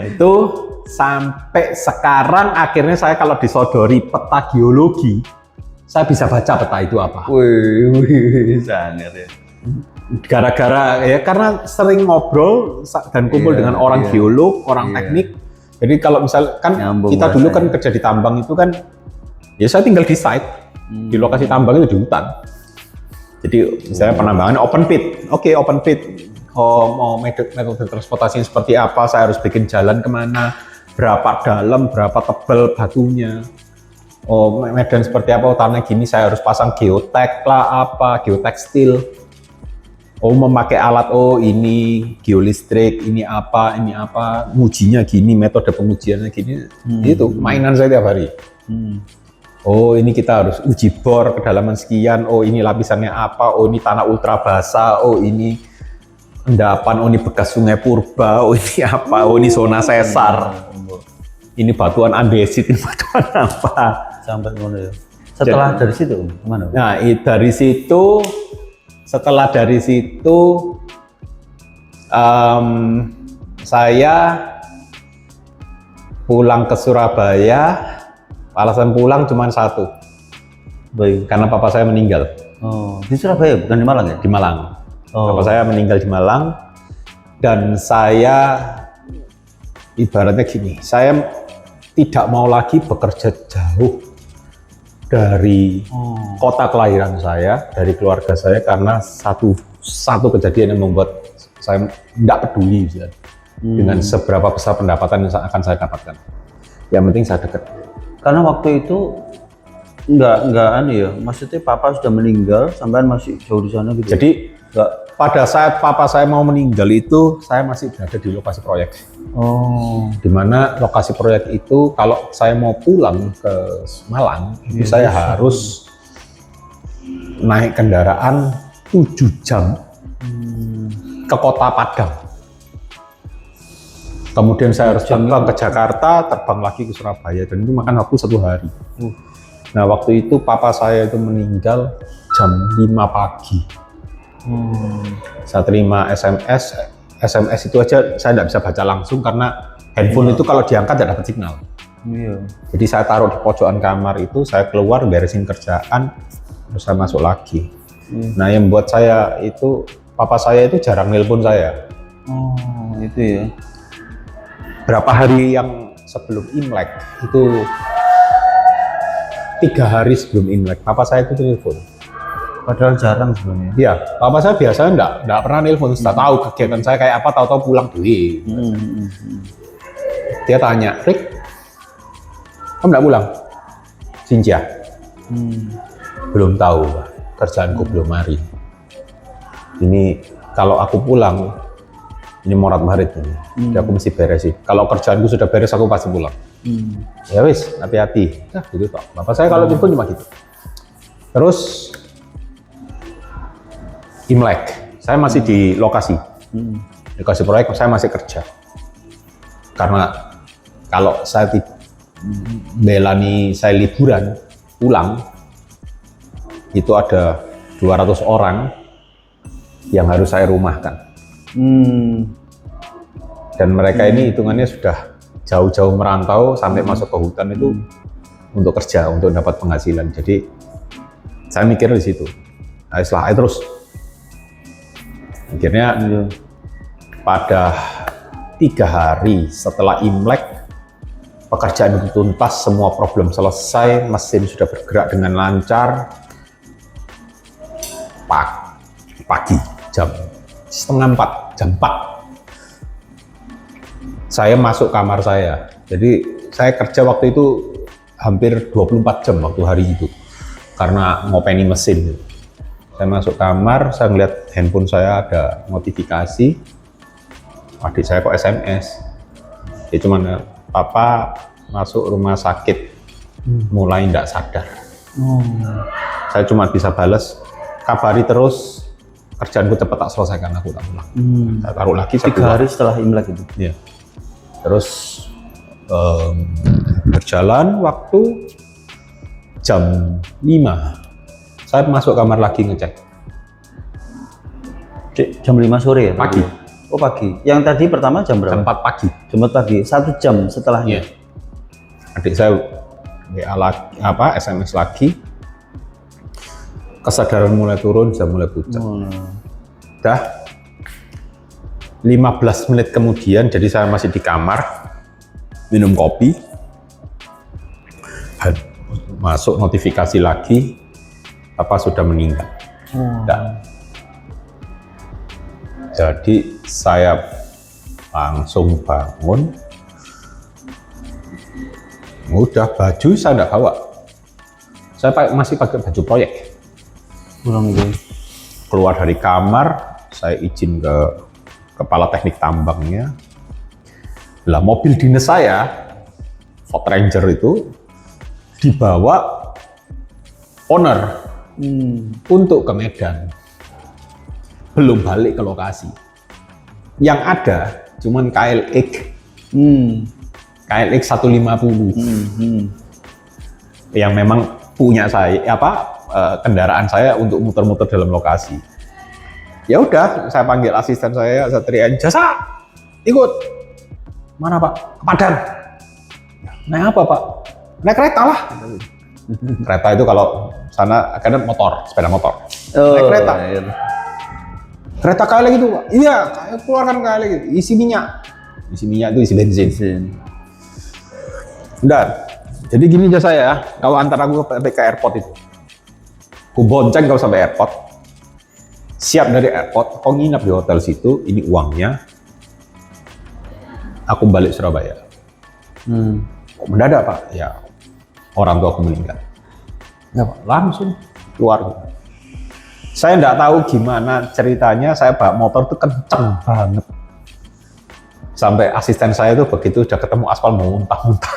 Speaker 1: itu sampai sekarang akhirnya saya kalau disodori peta geologi, saya bisa baca peta itu apa.
Speaker 2: Wih, sangat ya.
Speaker 1: Gara-gara ya karena sering ngobrol dan kumpul dengan orang geolog, orang teknik. Jadi kalau misalkan kita dulu kan kerja di tambang itu kan, ya saya tinggal di site, di lokasi tambang itu di hutan. Jadi misalnya penambangan open pit, open pit. Mau metode transportasinya seperti apa, saya harus bikin jalan kemana, berapa dalam, berapa tebal batunya. Medan seperti apa, tanah gini saya harus pasang geotek lah, geotekstil. Memakai alat, ini geolistrik, ini apa, ngujinya gini, metode pengujiannya gini. Itu mainan saya tiap hari. Ini kita harus uji bor kedalaman sekian, ini lapisannya apa, ini tanah ultra basah, ini endapan, ini bekas sungai purba, ini apa, ini zona sesar, ini batuan andesit, ini batuan apa.
Speaker 2: Sampai mana ya? Setelah dari situ kemana?
Speaker 1: Nah, setelah dari situ saya pulang ke Surabaya. Alasan pulang cuma satu, karena papa saya meninggal.
Speaker 2: Di Surabaya bukan di Malang ya?
Speaker 1: Di Malang. Papa saya meninggal di Malang, dan saya ibaratnya gini, saya tidak mau lagi bekerja jauh dari kota kelahiran saya, dari keluarga saya, karena satu kejadian yang membuat saya tidak peduli dengan seberapa besar pendapatan yang akan saya dapatkan. Yang penting saya dekat.
Speaker 2: Karena waktu itu maksudnya papa sudah meninggal, sampean masih jauh di sana gitu.
Speaker 1: Jadi pada saat papa saya mau meninggal itu, saya masih berada di lokasi proyek. Di mana lokasi proyek itu, kalau saya mau pulang ke Malang, itu saya harus naik kendaraan 7 jam ke kota Padang. Kemudian saya harus terbang ke Jakarta, terbang lagi ke Surabaya, dan itu makan waktu 1 hari. Nah, waktu itu papa saya itu meninggal jam 5 pagi. Saya terima SMS itu aja saya tidak bisa baca langsung karena handphone itu kalau diangkat tidak dapat signal. Jadi saya taruh di pojokan kamar itu, saya keluar beresin kerjaan, terus saya masuk lagi. Nah, yang buat saya itu, papa saya itu jarang nelpon saya.
Speaker 2: Itu ya.
Speaker 1: Berapa hari yang sebelum Imlek itu 3 hari sebelum Imlek, papa saya itu telepon.
Speaker 2: Padahal jarang sebenarnya.
Speaker 1: Iya, papa saya biasanya enggak pernah nelpon, sudah tahu kegiatan saya kayak apa, tahu-tahu pulang duit. Dia tanya, Rick, kamu enggak pulang? Sinja? Belum tahu, Pak. Kerjaanku belum hari. Ini kalau aku pulang, ini morat marit ini. Jadi aku mesti beres sih. Kalau kerjaanku sudah beres, aku pasti pulang. Ya wis, hati-hati. Nah, gitu Pak. Bapak saya kalau telepon cuma gitu. Terus Imlek, saya masih di lokasi. Lokasi proyek saya masih kerja. Karena kalau saya belani saya liburan, pulang, itu ada 200 orang yang harus saya rumahkan. Dan mereka ini hitungannya sudah jauh-jauh merantau sampai masuk ke hutan itu untuk kerja, untuk dapat penghasilan. Jadi saya mikir di situ. Nah, setelah itu terus akhirnya pada 3 hari setelah Imlek pekerjaan itu tuntas, semua problem selesai, mesin sudah bergerak dengan lancar. Pagi jam 3:30, jam 4 saya masuk kamar saya. Jadi saya kerja waktu itu hampir 24 jam waktu hari itu karena ngopeni mesin. Saya masuk kamar, saya ngeliat handphone saya ada notifikasi, adik saya kok SMS. Dia cuman, papa masuk rumah sakit, mulai tidak sadar. Saya cuma bisa balas, kabari terus, kerjaanku cepat tak selesaikan, aku tak pulang. Saya taruh lagi.
Speaker 2: 3 hari setelah Imlek itu.
Speaker 1: Iya. Terus berjalan waktu jam 5. Saya masuk kamar lagi ngecek.
Speaker 2: Jam 5 sore ya?
Speaker 1: Pagi.
Speaker 2: Oh pagi. Yang tadi pertama jam berapa?
Speaker 1: Jam 4 pagi.
Speaker 2: Jam 4 pagi. 1 jam setelahnya.
Speaker 1: Iya. Adik saya WA lagi, SMS lagi. Kesadaran mulai turun, saya mulai pucat. Udah 15 menit kemudian, jadi saya masih di kamar minum kopi. Masuk notifikasi lagi, apa sudah meninggal. Jadi saya langsung bangun. Udah, baju saya enggak bawa. Saya masih pakai baju proyek. Keluar dari kamar, saya izin ke kepala teknik tambangnya. Lah mobil dinas saya, Ford Ranger itu dibawa owner untuk ke Medan. Belum balik ke lokasi. Yang ada cuman KLX. KLX 150. Yang memang punya saya kendaraan saya untuk muter-muter dalam lokasi. Ya udah, saya panggil asisten saya teriak, "Jasa, ikut." "Mana Pak?" "Ke Padang." "Naik apa Pak?" "Naik kereta lah." Kereta itu kalau sana kadang motor, sepeda motor. Naik kereta.
Speaker 2: Iya.
Speaker 1: Kereta KLX itu Pak? "Iya, keluarkan KLX, isi minyak." Isi minyak itu isi bensin. Udah, jadi gini aja saya, kalau antar aku ke airport itu. Aku bonceng kau sampai airport, siap dari airport, kau nginap di hotel situ, ini uangnya, aku balik Surabaya. Kok mendadak Pak? Ya, orang tua aku meninggal. Ya Pak, langsung keluar. Saya nggak tahu gimana ceritanya, saya bawa motor itu kenceng banget. Sampai asisten saya itu begitu udah ketemu aspal mau muntah-muntah.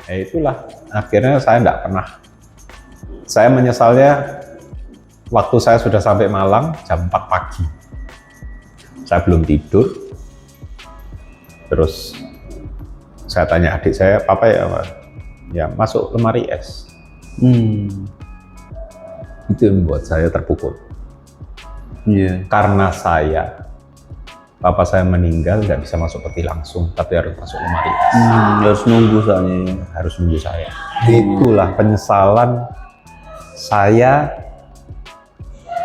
Speaker 1: Itulah akhirnya saya nggak pernah. Saya menyesalnya waktu saya sudah sampai Malang jam 4 pagi. Saya belum tidur. Terus saya tanya adik saya, "Papa ya masuk lemari es." Itu yang membuat saya terpukul. Karena papa saya meninggal nggak bisa masuk peti langsung, tapi harus masuk lemari es.
Speaker 2: Harus nunggu soalnya.
Speaker 1: Harus nunggu saya. Itulah penyesalan saya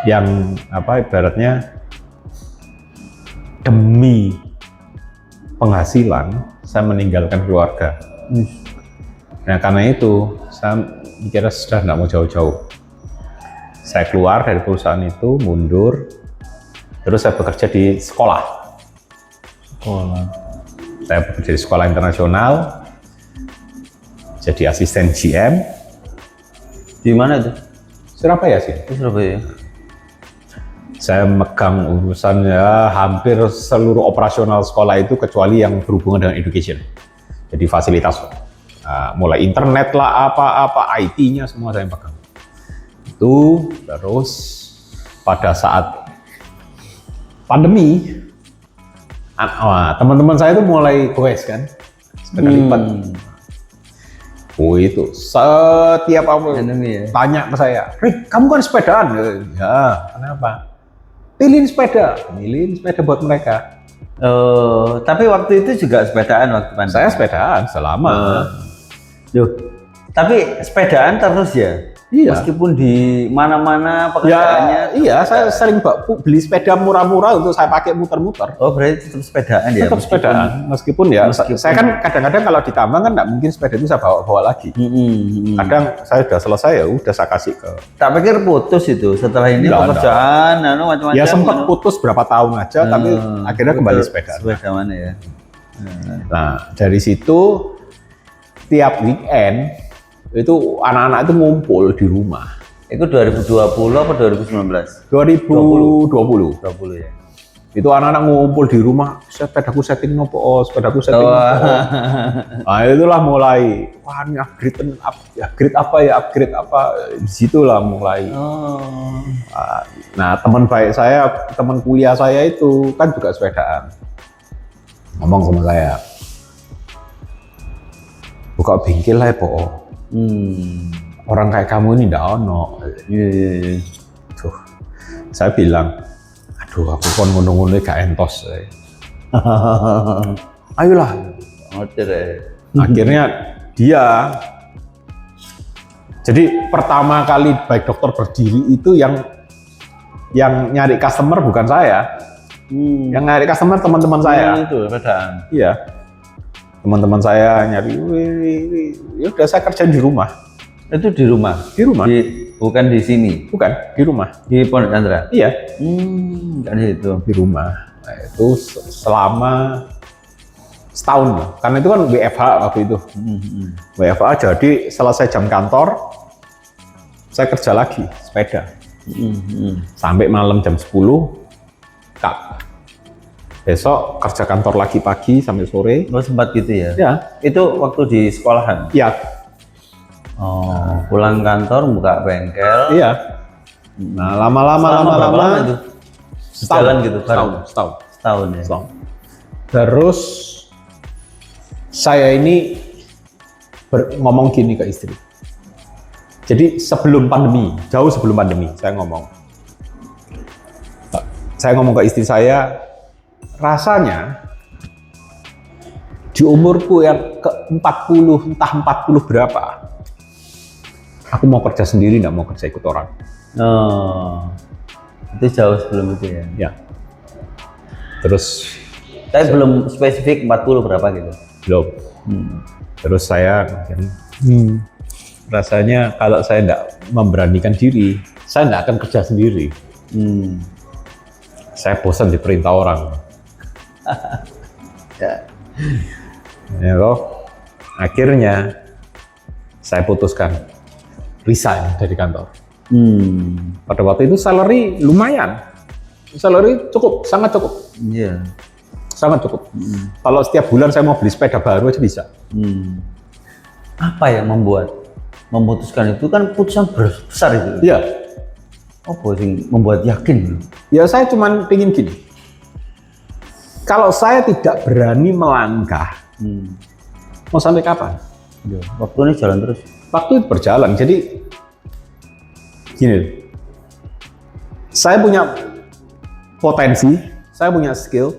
Speaker 1: yang ibaratnya demi penghasilan saya meninggalkan keluarga. Nah karena itu saya mikirnya sudah nggak mau jauh-jauh. Saya keluar dari perusahaan itu, mundur, terus saya bekerja di sekolah. Saya bekerja di sekolah internasional, jadi asisten GM.
Speaker 2: Di mana itu?
Speaker 1: Surabaya sih.
Speaker 2: Di Surabaya.
Speaker 1: Saya megang urusannya hampir seluruh operasional sekolah itu kecuali yang berhubungan dengan education. Jadi fasilitas, mulai internet lah, apa-apa, IT-nya semua saya pegang. Itu terus pada saat pandemi, teman-teman saya itu mulai goes kan, sepeda lipat. Oh itu setiap tanya ke saya, Rick, kamu kan sepedaan? Ya, kenapa? Pilihin sepeda buat mereka.
Speaker 2: Tapi waktu itu juga sepedaan waktu pandemi.
Speaker 1: Saya sepedaan selama.
Speaker 2: Loh, tapi sepedaan terus ya?
Speaker 1: Iya.
Speaker 2: Meskipun di mana-mana pekerjaannya.
Speaker 1: Iya, saya sering beli sepeda murah-murah untuk saya pakai muter-muter.
Speaker 2: Oh, berarti tetap sepedaan ya?
Speaker 1: Tetap sepedaan, meskipun saya kan kadang-kadang kalau ditambang kan nggak mungkin sepeda itu saya bawa lagi. Kadang saya sudah selesai ya udah saya kasih ke.
Speaker 2: Tak pikir putus itu setelah ini pekerjaan, macam-macam.
Speaker 1: Ya sempat putus berapa tahun aja, tapi akhirnya kembali sepeda.
Speaker 2: Sepeda mana ya?
Speaker 1: Nah dari situ tiap weekend itu anak-anak itu ngumpul di rumah.
Speaker 2: Itu 2020 apa 2019?
Speaker 1: 2020
Speaker 2: ya.
Speaker 1: Itu anak-anak ngumpul di rumah, sepedaku setting nopo, sepedaku setting nopo. Nah itulah mulai, wah ini upgrade apa, disitulah mulai. Nah teman baik saya, teman kuliah saya itu kan juga sepedaan. Ngomong sama saya, buka bengkel lah ya po. Orang kayak kamu ini ndak ono. Tuh, saya bilang, aduh aku kon ngono-ngono gak entos. Ayolah. Akhirnya dia. Jadi pertama kali Baik Dokter berdiri itu yang nyari customer bukan saya. Yang nyari customer teman-teman saya.
Speaker 2: Itu sepedaan.
Speaker 1: Iya. Teman-teman saya nyari, ya udah saya kerja di rumah.
Speaker 2: Itu di rumah?
Speaker 1: Di rumah.
Speaker 2: Bukan di sini?
Speaker 1: Bukan, di rumah.
Speaker 2: Di Pondok Chandra?
Speaker 1: Iya.
Speaker 2: Kan itu?
Speaker 1: Di rumah. Nah, itu selama setahun. Karena itu kan WFH waktu itu. WFH, jadi selesai jam kantor, saya kerja lagi, sepeda. Sampai malam jam 10, Kak. Besok kerja kantor lagi pagi sampai sore.
Speaker 2: Oh sempat gitu ya?
Speaker 1: Ya.
Speaker 2: Itu waktu di sekolahan?
Speaker 1: Iya.
Speaker 2: Oh, pulang kantor buka bengkel.
Speaker 1: Iya. Nah lama-lama
Speaker 2: itu? Setahun gitu?
Speaker 1: Setahun ya.
Speaker 2: Setahun.
Speaker 1: Terus saya ini ngomong gini ke istri. Jadi sebelum pandemi, jauh sebelum pandemi, saya ngomong ke istri saya, rasanya di umurku yang ke-40, entah 40 berapa, aku mau kerja sendiri, nggak mau kerja ikut orang.
Speaker 2: Oh, itu jauh sebelum itu ya?
Speaker 1: Ya. Terus
Speaker 2: tapi belum spesifik 40 berapa gitu?
Speaker 1: Belum. Terus saya rasanya kalau saya nggak memberanikan diri, saya nggak akan kerja sendiri. Saya bosan diperintah orang. Ya loh. Akhirnya saya putuskan resign dari kantor. Pada waktu itu salary lumayan, salary cukup, sangat cukup.
Speaker 2: Iya.
Speaker 1: Sangat cukup. Kalau setiap bulan saya mau beli sepeda baru aja bisa.
Speaker 2: Apa yang memutuskan itu kan putusan besar itu?
Speaker 1: Iya.
Speaker 2: Apa sih membuat yakin?
Speaker 1: Ya saya cuman pingin gini. Kalau saya tidak berani melangkah, mau sampai kapan?
Speaker 2: Ya, waktu ini jalan terus.
Speaker 1: Waktu itu berjalan. Jadi gini, saya punya potensi, saya punya skill,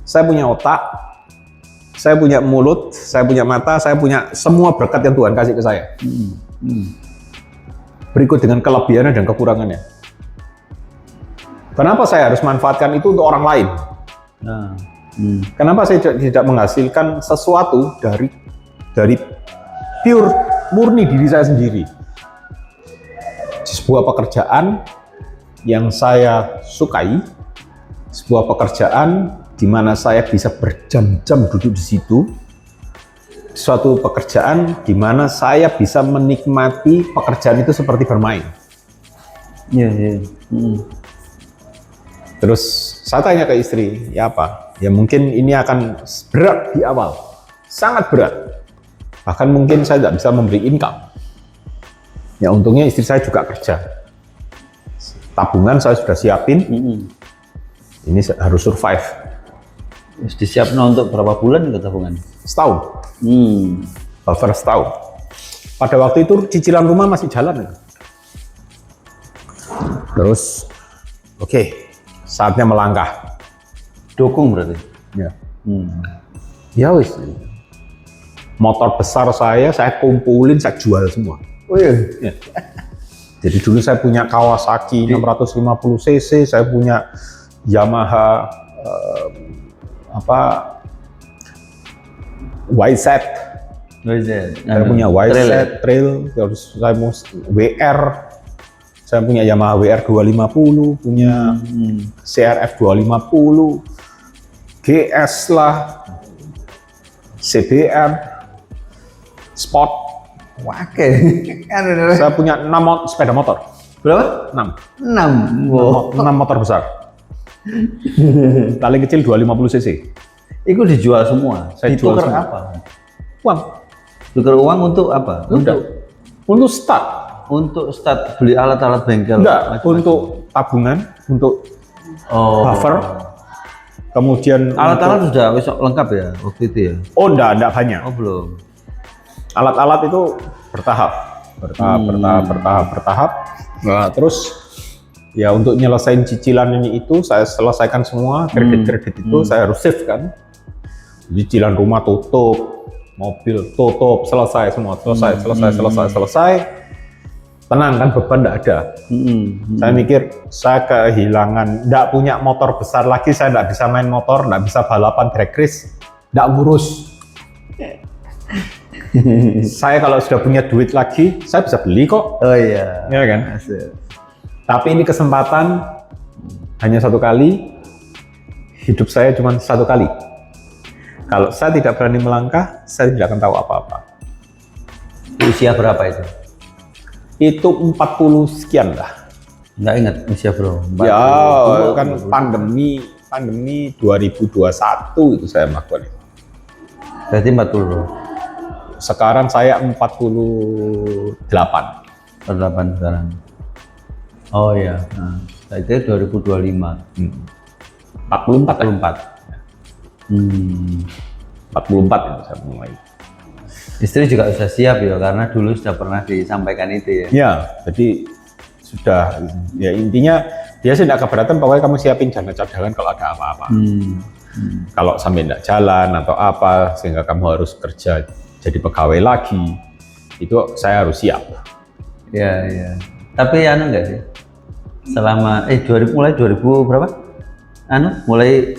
Speaker 1: saya punya otak, saya punya mulut, saya punya mata, saya punya semua berkat yang Tuhan kasih ke saya. Berikut dengan kelebihannya dan kekurangannya. Kenapa saya harus manfaatkan itu untuk orang lain?
Speaker 2: Nah.
Speaker 1: Kenapa saya tidak menghasilkan sesuatu dari pure murni diri saya sendiri? Sebuah pekerjaan yang saya sukai, sebuah pekerjaan di mana saya bisa berjam-jam duduk di situ, suatu pekerjaan di mana saya bisa menikmati pekerjaan itu seperti bermain.
Speaker 2: Iya.
Speaker 1: Terus saya tanya ke istri, ya apa? Ya mungkin ini akan berat di awal, sangat berat. Bahkan mungkin saya tidak bisa memberi income. Ya untungnya istri saya juga kerja. Tabungan saya sudah siapin. Ini harus survive.
Speaker 2: Disiapin untuk berapa bulan itu tabungan?
Speaker 1: Setahun. Buffer setahun. Pada waktu itu cicilan rumah masih jalan. Terus, oke, saatnya melangkah.
Speaker 2: Dukung berarti?
Speaker 1: Ya. Ya wis. Motor besar saya kumpulin, saya jual semua.
Speaker 2: Oh iya.
Speaker 1: Ya. Jadi dulu saya punya Kawasaki 650 cc, saya punya Yamaha YZ. Saya punya YZ Trail, terus saya mau WR. Saya punya Yamaha WR 250, punya CRF 250, GS lah, CBR, Sport.
Speaker 2: Oke.
Speaker 1: Saya punya 6 sepeda motor.
Speaker 2: Berapa?
Speaker 1: 6.
Speaker 2: 6. Wow.
Speaker 1: 6 motor besar. Paling kecil 250 cc.
Speaker 2: Itu dijual semua.
Speaker 1: Saya jual
Speaker 2: Ditukar
Speaker 1: semua.
Speaker 2: apa?
Speaker 1: Uang.
Speaker 2: Tukar uang untuk apa?
Speaker 1: Untuk start.
Speaker 2: Untuk start beli alat-alat bengkel.
Speaker 1: Enggak, untuk tabungan, untuk buffer. Kemudian
Speaker 2: Alat-alat sudah lengkap ya waktu itu ya?
Speaker 1: Oh, enggak banyak.
Speaker 2: Oh belum.
Speaker 1: Alat-alat itu bertahap. Nah, terus ya untuk nyelesain cicilan itu saya selesaikan semua, kredit itu saya harus save kan. Cicilan rumah tutup, mobil tutup, selesai semua, selesai. Tenang kan, beban enggak ada. Saya mikir saya kehilangan, enggak punya motor besar lagi, saya enggak bisa main motor, enggak bisa balapan drag race, enggak ngurus. Saya kalau sudah punya duit lagi, saya bisa beli kok.
Speaker 2: Oh iya.
Speaker 1: Ya kan?
Speaker 2: Asik.
Speaker 1: Tapi ini kesempatan hanya satu kali, hidup saya cuma satu kali. Kalau saya tidak berani melangkah, saya tidak akan tahu apa-apa.
Speaker 2: Usia berapa itu?
Speaker 1: Itu 40 sekian lah.
Speaker 2: Nggak ingat usia bro.
Speaker 1: Ya kan pandemi 2021 itu saya melakukan itu.
Speaker 2: Berarti 40 bro.
Speaker 1: Sekarang saya 48.
Speaker 2: 48 sekarang. Oh iya. Nah, itu 2025.
Speaker 1: 44 itu saya mulai.
Speaker 2: Istri juga sudah siap ya, karena dulu sudah pernah disampaikan itu ya.
Speaker 1: Ya, jadi sudah, ya intinya dia sih tidak keberatan, pokoknya kamu siapin dana cadangan kalau ada apa-apa. Kalau sampai tidak jalan atau apa, sehingga kamu harus kerja jadi pegawai lagi, itu saya harus siap.
Speaker 2: Iya. Tapi enggak sih? Selama mulai 2000 berapa? Mulai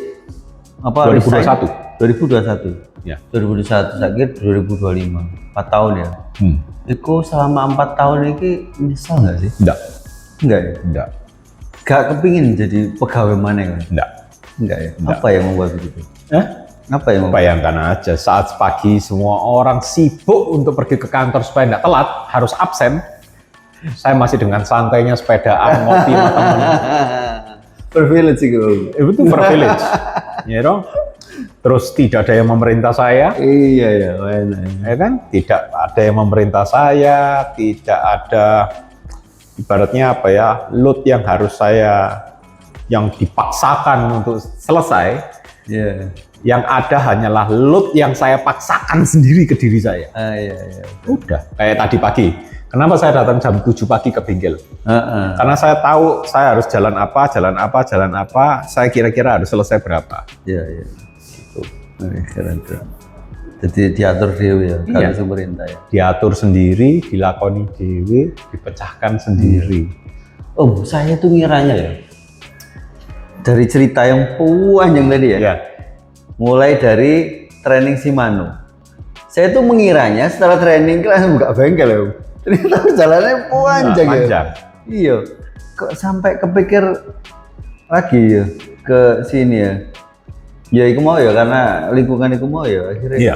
Speaker 2: apa?
Speaker 1: 2021.
Speaker 2: 2021. Ya. 2021, saya kira 2025. 4 tahun ya. Itu selama 4 tahun ini nyesal nggak sih?
Speaker 1: Enggak.
Speaker 2: Enggak ya?
Speaker 1: Enggak.
Speaker 2: Gak kepingin jadi pegawai mana kan? Enggak ya?
Speaker 1: Enggak.
Speaker 2: Apa yang membuat begitu? Apa yang membuat?
Speaker 1: Bayangkan aja saat pagi semua orang sibuk untuk pergi ke kantor supaya enggak telat, harus absen. Saya masih dengan santainya sepedaan, ngopi sama teman.
Speaker 2: Privilege gitu.
Speaker 1: Itu privilege. Ya dong. Terus tidak ada yang memerintah saya.
Speaker 2: Iya,
Speaker 1: Ya kan? Tidak ada yang memerintah saya, tidak ada ibaratnya apa ya, load yang harus yang dipaksakan untuk selesai.
Speaker 2: Iya.
Speaker 1: Yang ada hanyalah load yang saya paksakan sendiri ke diri saya.
Speaker 2: Iya.
Speaker 1: Udah, kayak tadi pagi. Kenapa saya datang jam 7 pagi ke bengkel? Karena saya tahu saya harus jalan apa, saya kira-kira harus selesai berapa.
Speaker 2: Iya. Keren. Jadi diatur dewe ya, kalau pemerintah ya.
Speaker 1: Diatur sendiri, dilakoni dewe, dipecahkan sendiri.
Speaker 2: Saya tuh ngiranya ya, dari cerita yang panjang tadi ya.
Speaker 1: Ya.
Speaker 2: Mulai dari training Shimano. Saya tuh mengiranya setelah training langsung buka bengkel ya. Ternyata perjalanannya panjang ya.
Speaker 1: Panjang.
Speaker 2: Iya. Kok sampai kepikir lagi ya ke sini ya. Ya iku mau ya karena lingkungan iku mau ya akhirnya
Speaker 1: Iya.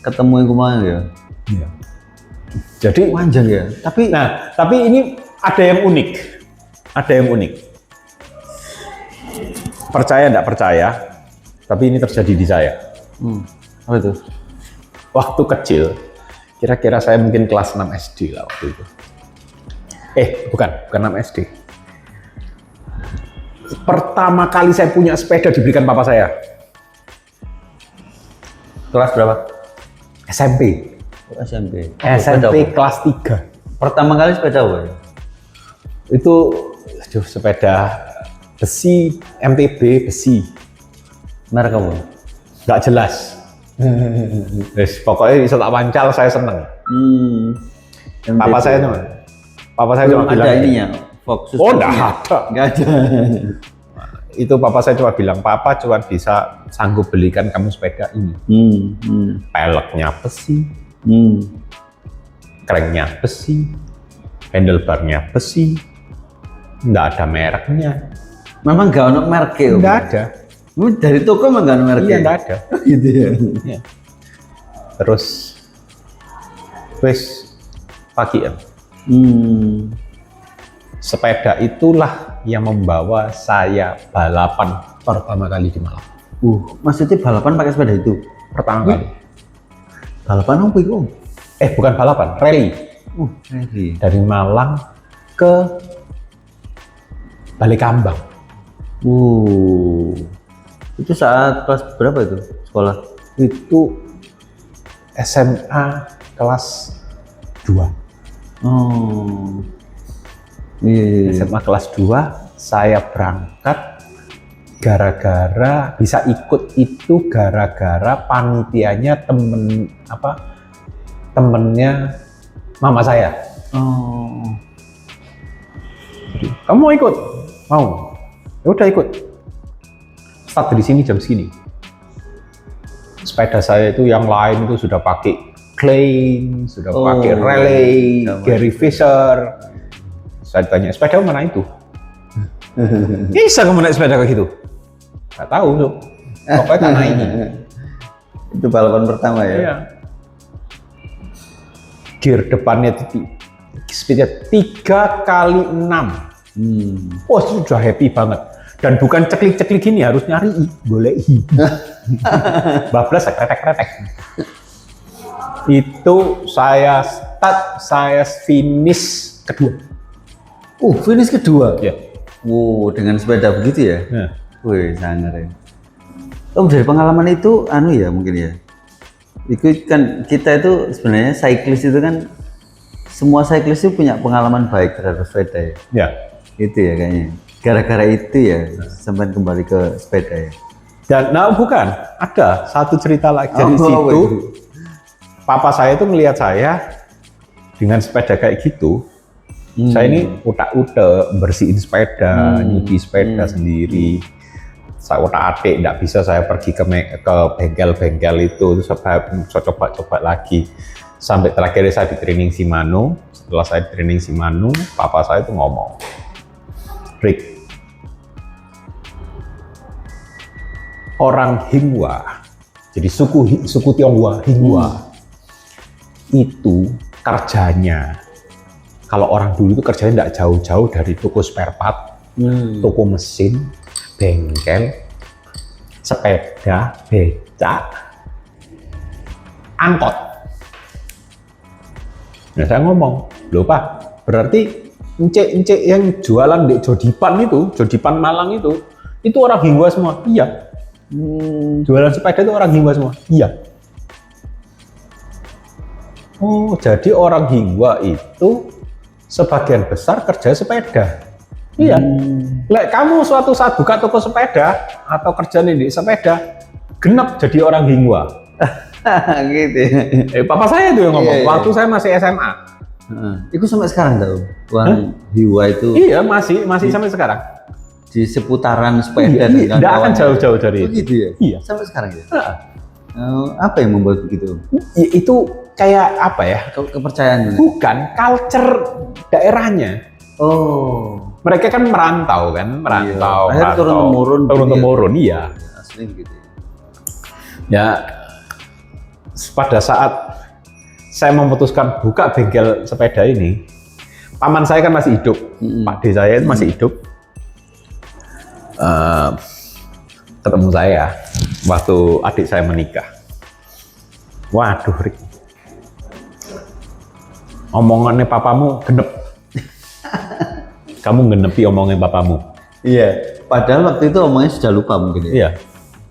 Speaker 2: ketemu iku mau ya.
Speaker 1: Iya. Jadi,
Speaker 2: Panjang ya. Tapi
Speaker 1: tapi ini ada yang unik. Ada yang unik. Percaya enggak percaya, tapi ini terjadi di saya.
Speaker 2: Apa itu?
Speaker 1: Waktu kecil, kira-kira saya mungkin kelas 6 SD lah waktu itu. Bukan 6 SD. Pertama kali saya punya sepeda diberikan papa saya.
Speaker 2: Kelas berapa?
Speaker 1: SMP.
Speaker 2: SMP.
Speaker 1: SMP kelas 3.
Speaker 2: Pertama kali sepeda apa?
Speaker 1: Itu sepeda besi, MTB besi.
Speaker 2: Merek apa?
Speaker 1: Nggak jelas. Pokoknya bisa tak pancal, saya seneng. Papa saya cuma bilang
Speaker 2: ada ininya, Fox.
Speaker 1: Oh, enggak ada.
Speaker 2: Enggak ada.
Speaker 1: Itu papa saya cuma bilang, papa cuma bisa sanggup belikan kamu sepeda ini. Peleknya besi, cranknya besi, handlebarnya besi, enggak ada mereknya.
Speaker 2: Memang enggak ada mereknya?
Speaker 1: Enggak ada.
Speaker 2: Dari toko memang enggak ada mereknya?
Speaker 1: Iya, enggak ada.
Speaker 2: Gitu ya?
Speaker 1: Iya. Terus, pagian. Sepeda itulah yang membawa saya balapan pertama kali di Malang.
Speaker 2: Maksudnya balapan pakai sepeda itu?
Speaker 1: Pertama kali.
Speaker 2: Balapan apa itu?
Speaker 1: Bukan balapan, rally.
Speaker 2: Rally.
Speaker 1: Dari Malang ke Balikambang.
Speaker 2: Itu saat kelas berapa itu sekolah?
Speaker 1: Itu SMA kelas 2.
Speaker 2: Iya.
Speaker 1: SMA kelas 2 saya berangkat gara-gara bisa ikut itu gara-gara panitianya temennya mama saya. Kamu mau ikut? Mau. Ya udah ikut. Start dari sini jam segini. Sepeda saya itu yang lain itu sudah pakai Klein, sudah pakai Relay, Gary Fisher. Saya tanya, sepeda mana itu? Bisa kamu naik sepeda kayak gitu? Gak tahu, Sob. Pokoknya tak naik.
Speaker 2: Itu balapan pertama ya?
Speaker 1: Iya. Gear depannya itu speednya 3x6. Wah, sudah happy banget. Dan bukan ceklik-ceklik gini, harus nyari boleh bablas kretek-kretek. Itu saya start, saya finish kedua.
Speaker 2: Finish kedua?
Speaker 1: Ya.
Speaker 2: Dengan sepeda begitu ya?
Speaker 1: Ya.
Speaker 2: Wih, sangat ya. Dari pengalaman itu, ya mungkin ya. Itu kan kita itu sebenarnya cyclist itu kan, semua cyclist itu punya pengalaman baik terhadap sepeda ya.
Speaker 1: Ya.
Speaker 2: Itu ya kayaknya. Gara-gara itu ya sampai kembali ke sepeda ya.
Speaker 1: Dan bukan, ada satu cerita lagi dari situ. Papa saya itu ngelihat saya dengan sepeda kayak gitu. Saya ini utak-utak bersihin sepeda, nyuci sepeda sendiri. Saya utak-atik, nggak bisa saya pergi ke bengkel-bengkel itu, terus saya coba-coba lagi. Sampai terakhir saya di training Shimano. Setelah saya di training Shimano, papa saya itu ngomong, Rick, orang Hingwa, jadi suku Tionghoa, Hingwa, itu kerjanya, kalau orang dulu itu kerjanya tidak jauh-jauh dari toko spare part, toko mesin, bengkel, sepeda, becak, angkot. Nah saya ngomong, loh Pak, berarti encik-encik yang jualan di Jodipan itu, Jodipan Malang itu orang Hingwa semua? Iya. Jualan sepeda itu orang Hingwa semua? Iya. Oh, jadi orang Hingwa itu sebagian besar kerja sepeda? Iya. Lek kamu suatu saat buka toko sepeda atau kerja di sepeda, genap jadi orang Hingwa.
Speaker 2: Gitu ya.
Speaker 1: Papa saya itu yang ngomong, waktu saya masih SMA.
Speaker 2: Itu sampai sekarang tahu? Orang Hingwa itu?
Speaker 1: Iya, masih sampai sekarang.
Speaker 2: di seputaran sepeda
Speaker 1: Iya,
Speaker 2: dan
Speaker 1: tidak akan
Speaker 2: kawan-kawannya.
Speaker 1: jauh-jauh dari
Speaker 2: Oh,
Speaker 1: itu.
Speaker 2: gitu ya?
Speaker 1: Iya.
Speaker 2: Sampai sekarang ya? Apa yang membuat begitu?
Speaker 1: Ya, itu kayak apa ya?
Speaker 2: Kepercayaan gitu?
Speaker 1: Bukan culture daerahnya.
Speaker 2: Oh.
Speaker 1: Mereka kan merantau kan, merantau.
Speaker 2: Akhirnya turun-temurun gitu ya?
Speaker 1: Turun-temurun, iya.
Speaker 2: Asli gitu ya?
Speaker 1: Ya, pada saat saya memutuskan buka bengkel sepeda ini, paman saya kan masih hidup, Pak D saya itu masih hidup. Ketemu saya waktu adik saya menikah. Waduh, Rik. Omongannya papamu genep. Kamu genepi omongnya papamu.
Speaker 2: Iya. Padahal waktu itu omongnya sudah lupa mungkin ya?
Speaker 1: Iya.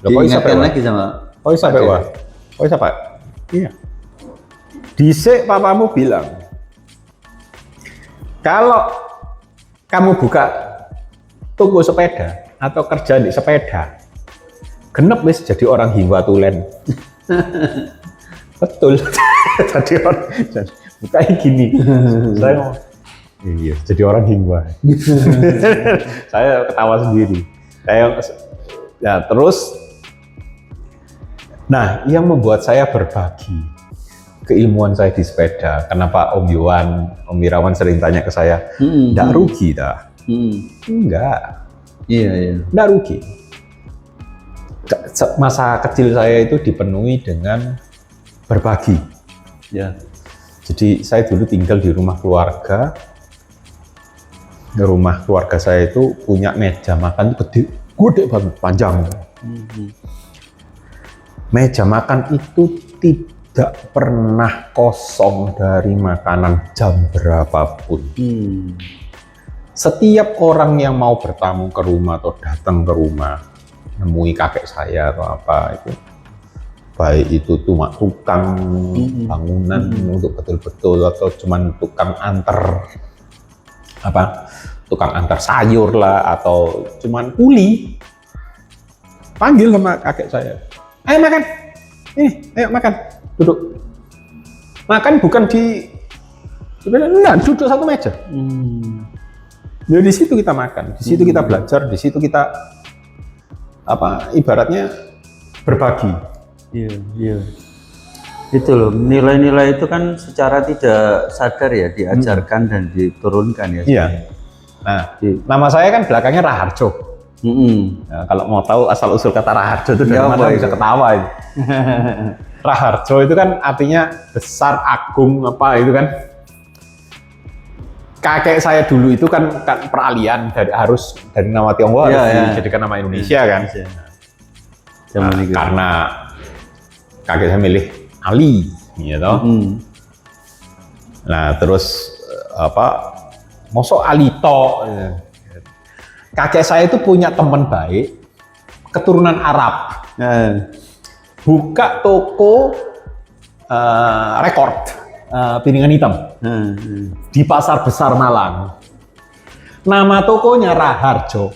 Speaker 2: Diingatkan lagi sama
Speaker 1: Oh sampai
Speaker 2: Pak D.
Speaker 1: wah. Oh sampai. Iya. Dhisik papamu bilang, kalau kamu buka toko sepeda atau kerja di sepeda, genep wis jadi orang Hiwa Tulen. Betul. Jadi orang buka gini. Saya ngomong, iya, jadi orang Hingwa. Saya ketawa sendiri. Ya terus, nah yang membuat saya berbagi keilmuan saya di sepeda. Kenapa Om Yohan, Om Irawan sering tanya ke saya, nggak rugi dah? Enggak.
Speaker 2: Iya.
Speaker 1: Nggak rugi. Masa kecil saya itu dipenuhi dengan berbagi.
Speaker 2: Ya.
Speaker 1: Jadi saya dulu tinggal di rumah keluarga. Rumah keluarga saya itu punya meja makan gede banget, panjang. Meja makan itu tidak pernah kosong dari makanan jam berapapun. Setiap orang yang mau bertamu ke rumah atau datang ke rumah, nemui kakek saya atau apa itu, baik itu cuma tukang bangunan untuk betul-betul atau cuman tukang antar sayur lah atau cuman kuli, panggil sama kakek saya, ayo makan, ayo makan, duduk. Makan bukan enggak, duduk satu meja. Ya, di situ kita makan, di situ kita belajar, di situ kita ibaratnya berbagi.
Speaker 2: Iya. Itu loh, nilai-nilai itu kan secara tidak sadar ya diajarkan dan diturunkan ya.
Speaker 1: Iya. Nah, nama saya kan belakangnya Raharjo. Nah, kalau mau tahu asal usul kata Raharjo itu dari mana bisa ketawa itu. Raharjo itu kan artinya besar, agung, apa itu kan. Kakek saya dulu itu kan peralihan dari nama Tionghoa harus dijadikan nama Indonesia kan. Nah, karena kakek saya milih Ali, gitu. Nah terus mosok Alito. Kakek saya itu punya teman baik, keturunan Arab. Buka toko rekor piringan hitam di Pasar Besar Malang. Nama tokonya Raharjo.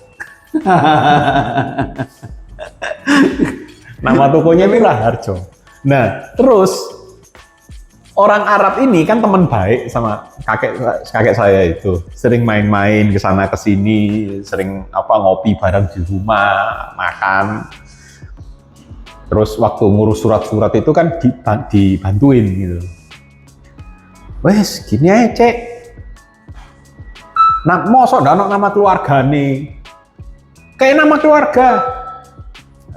Speaker 1: Nama tokonya itu Raharjo. Nah, terus orang Arab ini kan teman baik sama kakek saya itu. Sering main-main ke sana ke sini, sering ngopi bareng di rumah, makan. Terus waktu ngurus surat-surat itu kan dibantuin gitu. Wes, gini aja, Cek. Nak mosok ndak nama keluarga nih. Kayak nama keluarga.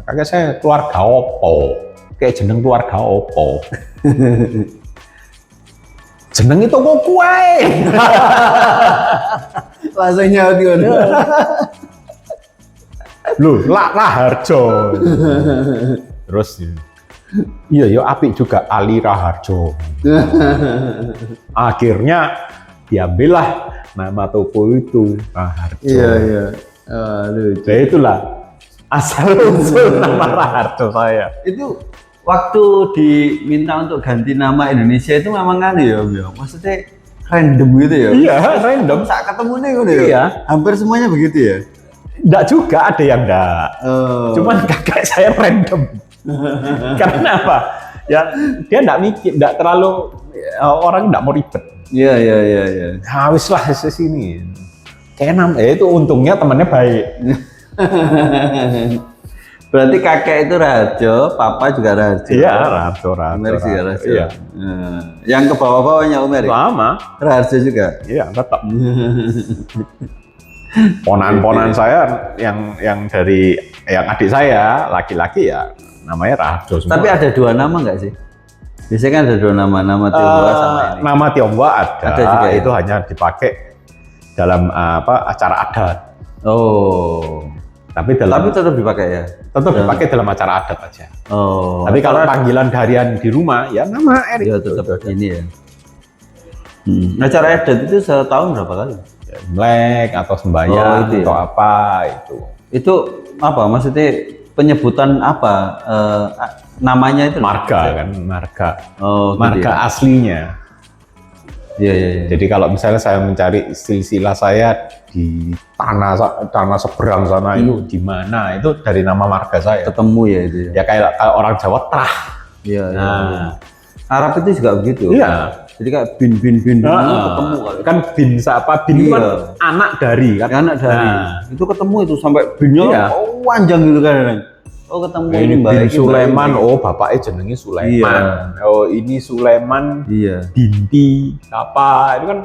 Speaker 1: Kakek saya keluarga opo. Kayak jeneng keluarga opo. Jeneng itu kok kue.
Speaker 2: Langsung nyaut ngono.
Speaker 1: Loh, Raharjo. Terus iya, apik juga Ali Raharjo. Akhirnya diambillah nama toko itu Raharjo.
Speaker 2: Iya.
Speaker 1: Jadi itulah asal usul nama Raharjo saya.
Speaker 2: Itu waktu diminta untuk ganti nama Indonesia itu memang ya, maksudnya random gitu ya?
Speaker 1: Iya, random.
Speaker 2: Saat ketemu nih gitu ya?
Speaker 1: Iya.
Speaker 2: Hampir semuanya begitu ya?
Speaker 1: Enggak juga, ada yang enggak. Cuman kakek saya random. Karena apa? Ya dia enggak terlalu orang enggak mau ribet.
Speaker 2: Iya.
Speaker 1: Wis lah sini. Enam, itu untungnya temannya baik.
Speaker 2: Berarti kakek itu Raharjo, papa juga Raharjo.
Speaker 1: Iya, Raharjo.
Speaker 2: Umer juga Raharjo.
Speaker 1: Iya.
Speaker 2: Yang ke bawah-bawahnya Umer.
Speaker 1: Sama.
Speaker 2: Raharjo juga.
Speaker 1: Iya, tetap. Ponan-ponan saya yang dari yang adik saya laki-laki ya namanya Raharjo semua.
Speaker 2: Tapi ada 2 nama nggak sih? Biasanya kan ada 2 nama Tionghoa sama ini.
Speaker 1: Nama Tionghoa ada
Speaker 2: juga ya?
Speaker 1: itu hanya dipakai dalam acara adat.
Speaker 2: Oh.
Speaker 1: Tapi
Speaker 2: tetap dipakai ya.
Speaker 1: tetap dipakai dalam acara adat aja.
Speaker 2: Oh.
Speaker 1: Tapi kalau panggilan harian di rumah ya nama Erik.
Speaker 2: Ya tetap ini ya. Acara adat itu setahun berapa kali?
Speaker 1: Ya, Imlek atau sembahyang
Speaker 2: itu ya?
Speaker 1: atau apa itu.
Speaker 2: Itu apa? Maksudnya penyebutan apa? Namanya itu?
Speaker 1: Marga kan, marga.
Speaker 2: Oh, gitu
Speaker 1: Marga
Speaker 2: ya?
Speaker 1: aslinya.
Speaker 2: Iya.
Speaker 1: Jadi kalau misalnya saya mencari silsilah saya di tanah seberang sana itu di mana, itu dari nama marga saya.
Speaker 2: Ketemu ya itu ya.
Speaker 1: Ya kayak kalau orang Jawa Trah.
Speaker 2: Iya.
Speaker 1: Nah,
Speaker 2: Arab itu juga begitu.
Speaker 1: iya.
Speaker 2: Jadi kayak bin ketemu
Speaker 1: Kan bin siapa? Bin itu kan
Speaker 2: Iya.
Speaker 1: anak dari kan.
Speaker 2: anak dari
Speaker 1: Nah.
Speaker 2: itu ketemu itu sampai binnya
Speaker 1: Iya.
Speaker 2: panjang gitu kan. Oh ketemu
Speaker 1: Ini
Speaker 2: Mbak
Speaker 1: bin
Speaker 2: iki,
Speaker 1: Sulaiman,
Speaker 2: Mbak iki.
Speaker 1: oh bapaknya jenenge Sulaiman. Oh ini Sulaiman
Speaker 2: Iya.
Speaker 1: binti apa itu kan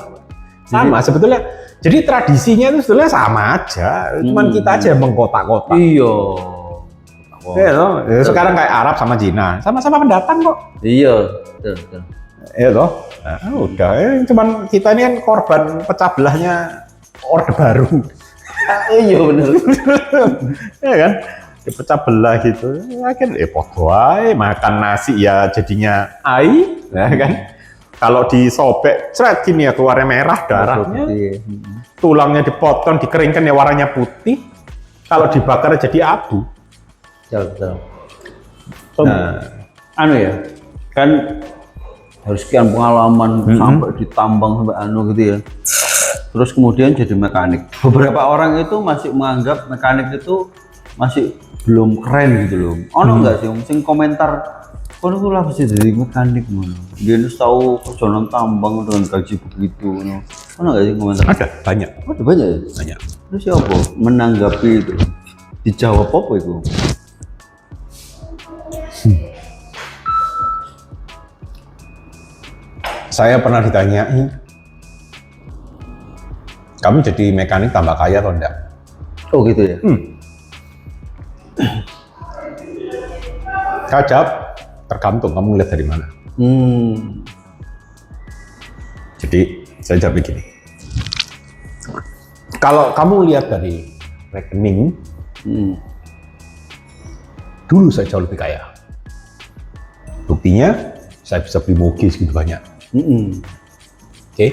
Speaker 1: sama sebetulnya. Jadi tradisinya itu sebetulnya sama aja, cuman kita aja yang mengkotak-kotak.
Speaker 2: Iya.
Speaker 1: Iya toh. Ya, sekarang kayak Arab sama Cina, sama-sama pendatang kok.
Speaker 2: Iya. Betul.
Speaker 1: Iya toh. Nah, udah, cuman kita ini kan korban pecah belahnya Orde Baru.
Speaker 2: Iya benar.
Speaker 1: Ya kan? Dipecah belah gitu. Ya kan podo ae makan nasi ya jadinya ai, ya kan? Kalau disobek, cret gini ya keluarnya merah darahnya. Tulangnya dipotong, dikeringkan ya warnanya putih. Kalau dibakar jadi abu.
Speaker 2: Betul.
Speaker 1: Nah,
Speaker 2: Anu ya, kan harus sekian pengalaman sampai ditambang sampai anu gitu ya. Terus kemudian jadi mekanik. Beberapa orang itu masih menganggap mekanik itu masih belum keren gitu loh. Ono enggak sih sing komentar kono ku lah bisa jadi mekanik ngono. Dia harus tahu perjalanan tambang dengan gaji begitu ngono. Ono enggak sih komentar?
Speaker 1: ada banyak.
Speaker 2: Ada banyak ya?
Speaker 1: Banyak.
Speaker 2: Terus siapa menanggapi itu? Dijawab apa itu?
Speaker 1: Saya pernah ditanyai, kamu jadi mekanik tambah kaya atau enggak?
Speaker 2: Oh gitu ya?
Speaker 1: Saya jawab, tergantung kamu ngeliat dari mana. Jadi saya jawab begini, kalau kamu lihat dari rekening, dulu saya jauh lebih kaya. Buktinya saya bisa beli mobil segitu banyak. Oke.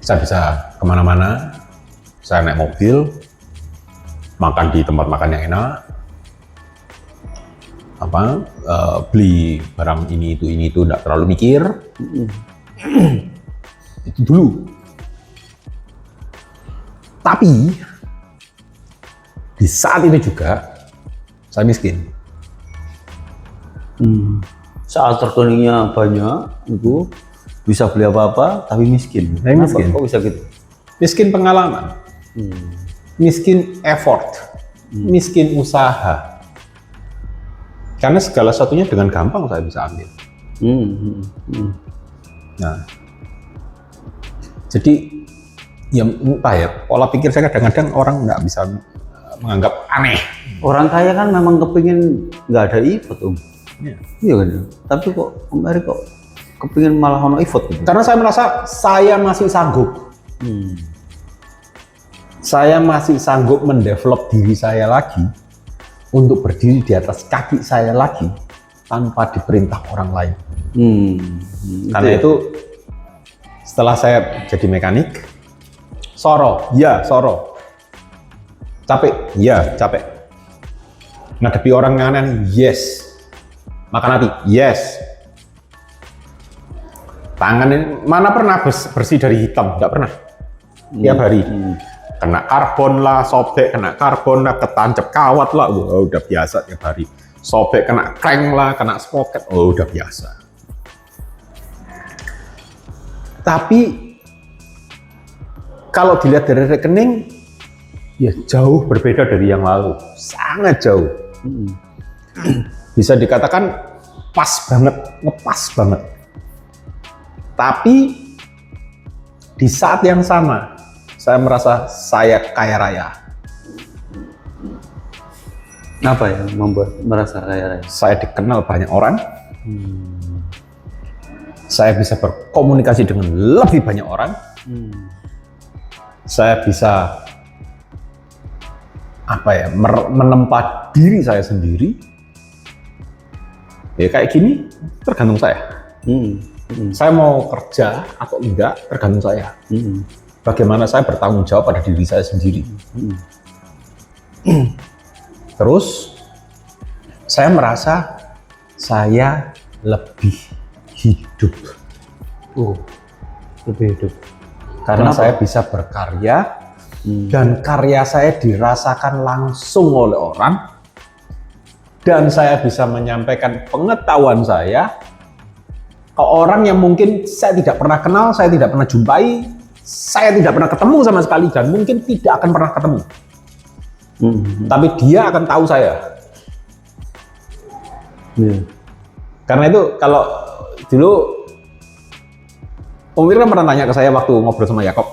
Speaker 1: Saya bisa kemana-mana, saya naik mobil, makan di tempat makan yang enak, beli barang ini itu enggak terlalu mikir. Itu dulu. Tapi di saat ini juga saya miskin.
Speaker 2: Saat rekeningnya banyak itu bisa beli apa-apa tapi miskin.
Speaker 1: Saya miskin.
Speaker 2: Kok bisa gitu?
Speaker 1: Miskin pengalaman, miskin effort, miskin usaha. Karena segala satunya dengan gampang saya bisa ambil. Nah, jadi ya entah ya, pola pikir saya kadang-kadang orang nggak bisa menganggap aneh.
Speaker 2: Orang kaya kan memang kepingin nggak ada effort Iya kan. Tapi kok kemarin kok kepingin malah ono effort gitu.
Speaker 1: Karena saya merasa saya masih sanggup. Saya masih sanggup mendevelop diri saya lagi untuk berdiri di atas kaki saya lagi tanpa diperintah orang lain. Karena itu setelah saya jadi mekanik, soro, capek, capek. Ngadepi orang nganan, yes. Makan hati, yes. Tangan ini mana pernah bersih dari hitam? Nggak pernah. Tiap hari. Kena karbon lah, sobek kena karbon lah, ketancap kawat lah, udah biasa tiap hari. Sobek kena crank lah, kena sprocket, udah biasa. Tapi kalau dilihat dari rekening, ya jauh berbeda dari yang lalu, sangat jauh. Bisa dikatakan pas banget, ngepas banget. Tapi di saat yang sama, saya merasa saya kaya raya.
Speaker 2: Apa yang membuat merasa kaya raya?
Speaker 1: Saya dikenal banyak orang. Saya bisa berkomunikasi dengan lebih banyak orang. Saya bisa menempa diri saya sendiri. Ya kayak gini tergantung saya. Saya mau kerja atau enggak tergantung saya. Bagaimana saya bertanggung jawab pada diri saya sendiri. Terus saya merasa saya lebih hidup.
Speaker 2: Lebih hidup.
Speaker 1: Karena
Speaker 2: Kenapa?
Speaker 1: saya bisa berkarya dan karya saya dirasakan langsung oleh orang, dan saya bisa menyampaikan pengetahuan saya ke orang yang mungkin saya tidak pernah kenal, saya tidak pernah jumpai, saya tidak pernah ketemu sama sekali, dan mungkin tidak akan pernah ketemu. Tapi dia akan tahu saya. Karena itu kalau dulu Om Wirna pernah tanya ke saya waktu ngobrol sama Yakob,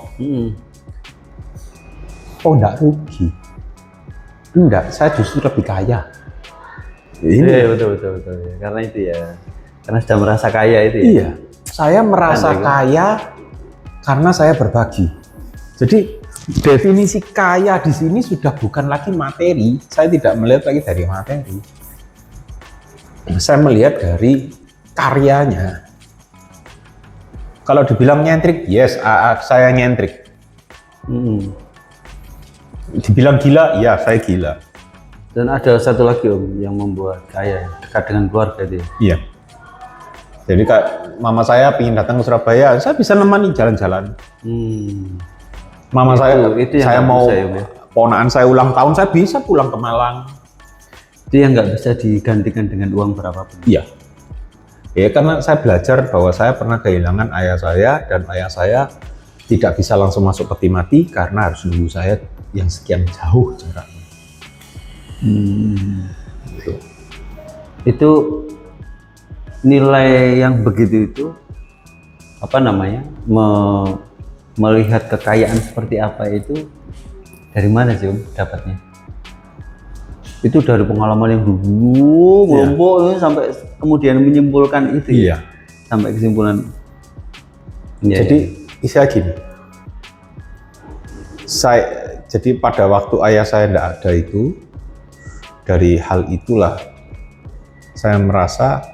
Speaker 1: oh enggak rugi? Enggak, saya justru lebih kaya.
Speaker 2: Iya, betul. Karena itu ya, karena sudah merasa kaya itu ya.
Speaker 1: Iya, saya merasa kaya karena saya berbagi. Jadi definisi kaya di sini sudah bukan lagi materi. Saya tidak melihat lagi dari materi. Saya melihat dari karyanya. Kalau dibilang nyentrik, yes, saya nyentrik. Dibilang gila, ya saya gila.
Speaker 2: Dan ada satu lagi Om yang membuat kaya, dekat dengan keluarga itu.
Speaker 1: Iya. Jadi kayak mama saya ingin datang ke Surabaya, saya bisa nemani jalan-jalan. Mama
Speaker 2: itu yang
Speaker 1: saya
Speaker 2: nggak
Speaker 1: mau
Speaker 2: bisa, ya.
Speaker 1: ponakan saya ulang tahun, saya bisa pulang ke Malang.
Speaker 2: Itu yang nggak bisa digantikan dengan uang berapapun.
Speaker 1: Iya. Ya karena saya belajar bahwa saya pernah kehilangan ayah saya, dan ayah saya tidak bisa langsung masuk peti mati karena harus nunggu saya yang sekian jauh jaraknya.
Speaker 2: Itu nilai yang begitu itu apa namanya, melihat kekayaan seperti apa itu dari mana sih Om dapatnya? Itu dari pengalaman yang dulu kelompok sampai kemudian menyimpulkan itu.
Speaker 1: Iya.
Speaker 2: Sampai kesimpulan.
Speaker 1: Jadi istilah gini, jadi pada waktu ayah saya tidak ada itu, dari hal itulah saya merasa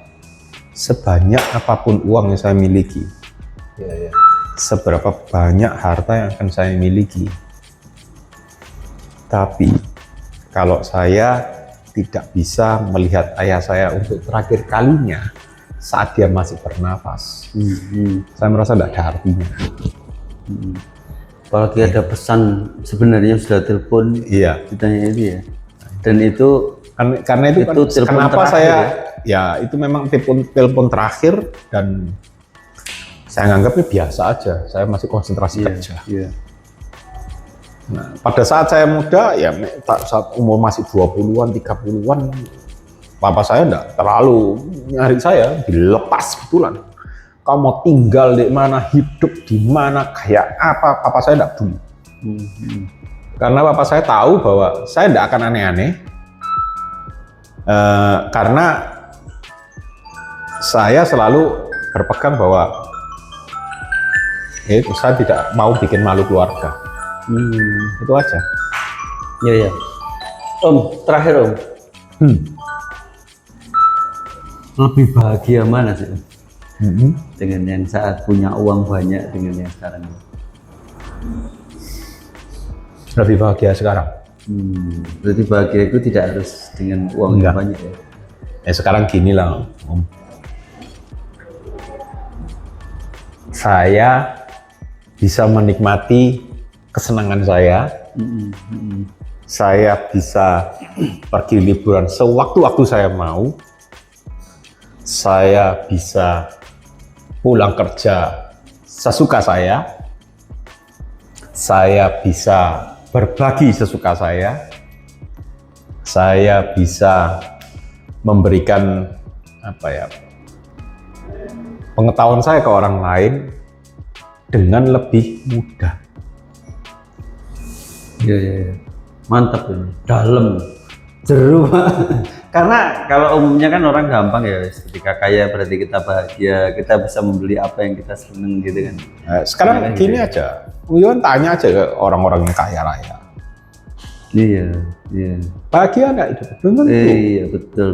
Speaker 1: sebanyak apapun uang yang saya miliki, seberapa banyak harta yang akan saya miliki, tapi kalau saya tidak bisa melihat ayah saya untuk terakhir kalinya saat dia masih bernafas, saya merasa tidak ada artinya.
Speaker 2: Apalagi ada pesan sebenarnya sudah telepon,
Speaker 1: Iya.
Speaker 2: ditanya itu ya. Dan itu
Speaker 1: karena itu kan
Speaker 2: telepon
Speaker 1: kenapa
Speaker 2: terakhir
Speaker 1: saya ya itu memang telepon terakhir, dan saya nganggapnya biasa aja. Saya masih konsentrasi kerja.
Speaker 2: Iya.
Speaker 1: Nah, pada saat saya muda, ya saat umur masih 20-an, 30-an, papa saya enggak terlalu nyari saya, dilepas betulan. Kamu mau tinggal di mana, hidup di mana, kayak apa, papa saya enggak peduli. Karena papa saya tahu bahwa saya enggak akan aneh-aneh, karena saya selalu berpegang bahwa saya tidak mau bikin malu keluarga. Itu aja.
Speaker 2: Iya. Om, terakhir Om. Lebih bahagia mana sih Om? Dengan yang saat punya uang banyak dengan yang sekarang?
Speaker 1: Lebih bahagia sekarang.
Speaker 2: Berarti bahagia itu tidak harus dengan uang yang banyak ya?
Speaker 1: Ya sekarang gini lah Om. Saya bisa menikmati kesenangan saya. Saya bisa pergi liburan sewaktu-waktu saya mau. Saya bisa pulang kerja sesuka saya. saya bisa berbagi sesuka saya bisa memberikan pengetahuan saya ke orang lain dengan lebih mudah.
Speaker 2: Iya. Mantap ini. Dalam. Jeru. Karena kalau umumnya kan orang gampang ya, ketika kaya berarti kita bahagia, kita bisa membeli apa yang kita seneng gitu kan.
Speaker 1: Sekarang gini aja, Wiwan tanya aja ke orang-orang yang kaya raya.
Speaker 2: Iya.
Speaker 1: Bahagia nggak hidup? Belum tentu.
Speaker 2: Iya, betul.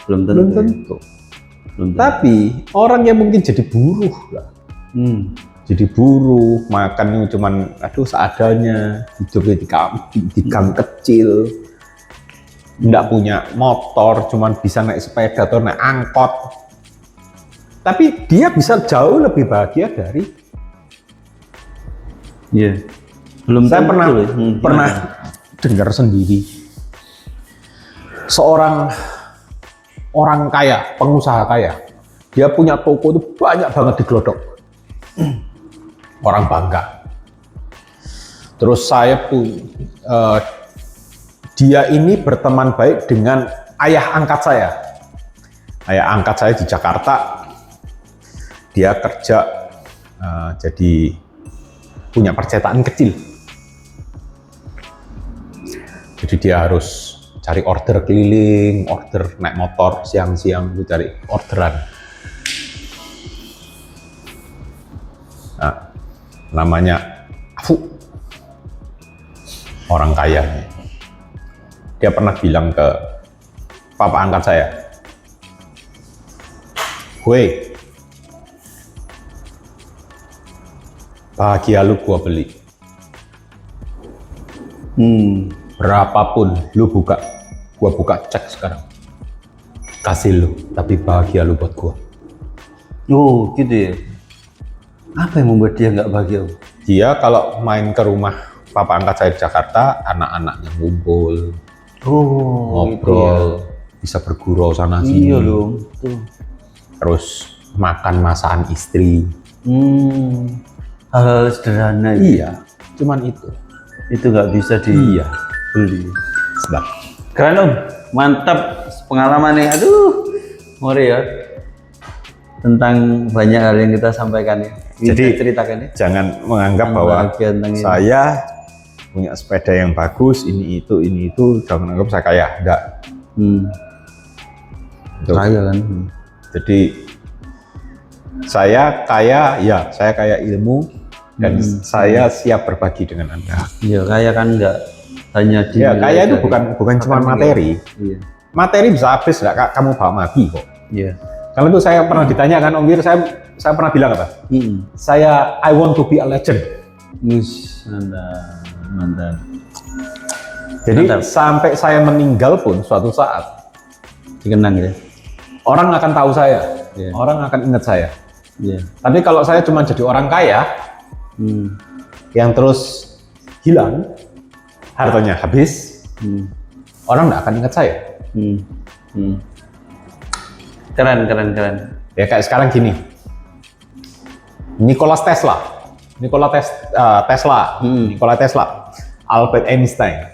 Speaker 2: Belum tentu.
Speaker 1: Belum tentu. Tapi orang yang mungkin jadi buruh lah. Jadi buruh, makan cuman seadanya, hidupnya di gang kecil, nggak punya motor, cuman bisa naik sepeda atau naik angkot. Tapi dia bisa jauh lebih bahagia dari.
Speaker 2: Iya. Belum
Speaker 1: Saya
Speaker 2: tentu.
Speaker 1: pernah dengar sendiri seorang orang kaya, pengusaha kaya, dia punya toko itu banyak banget di Glodok. Orang bangga. Terus dia ini berteman baik dengan ayah angkat saya. Ayah angkat saya di Jakarta. Dia kerja jadi punya percetakan kecil. Jadi dia harus cari order keliling, order naik motor siang-siang itu cari orderan. Nah, namanya Afu, orang kaya. Dia pernah bilang ke papa angkat saya, "Gue, bahagia lu gua beli. Berapapun lu gua buka cek sekarang. Kasih lu, tapi bahagia lu buat gua."
Speaker 2: Oh, gitu ya. Apa yang membuat dia nggak bahagia?
Speaker 1: Dia kalau main ke rumah papa angkat saya di Jakarta, anak-anaknya ngumpul, ngobrol, bisa bergurau sana sini.
Speaker 2: Iya dong.
Speaker 1: Terus makan masakan istri.
Speaker 2: Hal-hal sederhana.
Speaker 1: Iya, cuman itu.
Speaker 2: Itu nggak bisa dibeli.
Speaker 1: Sedap.
Speaker 2: Keren Om, mantap pengalaman nih. Aduh, ngeri ya. Tentang banyak hal yang kita sampaikan ya.
Speaker 1: Jadi
Speaker 2: ceritakan ya.
Speaker 1: jangan menganggap bahwa saya punya sepeda yang bagus, ini itu, jangan menganggap saya kaya. Enggak.
Speaker 2: Kaya kan.
Speaker 1: Jadi saya kaya ilmu dan saya siap berbagi dengan Anda.
Speaker 2: Iya, kaya kan enggak hanya di.
Speaker 1: Ya, kaya itu bukan cuma materi.
Speaker 2: Iya.
Speaker 1: Materi bisa habis, enggak kamu bawa mati kok.
Speaker 2: Iya.
Speaker 1: Kalau itu saya pernah ditanyakan Om Wir, saya pernah bilang apa? I want to be a legend.
Speaker 2: Mantap.
Speaker 1: Jadi sampai saya meninggal pun suatu saat
Speaker 2: dikenang ya.
Speaker 1: Orang akan tahu saya, orang akan ingat saya. Tapi kalau saya cuma jadi orang kaya yang terus hilang, hartanya habis, orang nggak akan ingat saya.
Speaker 2: Keren.
Speaker 1: Ya kayak sekarang gini, Nikola Tesla, Albert Einstein,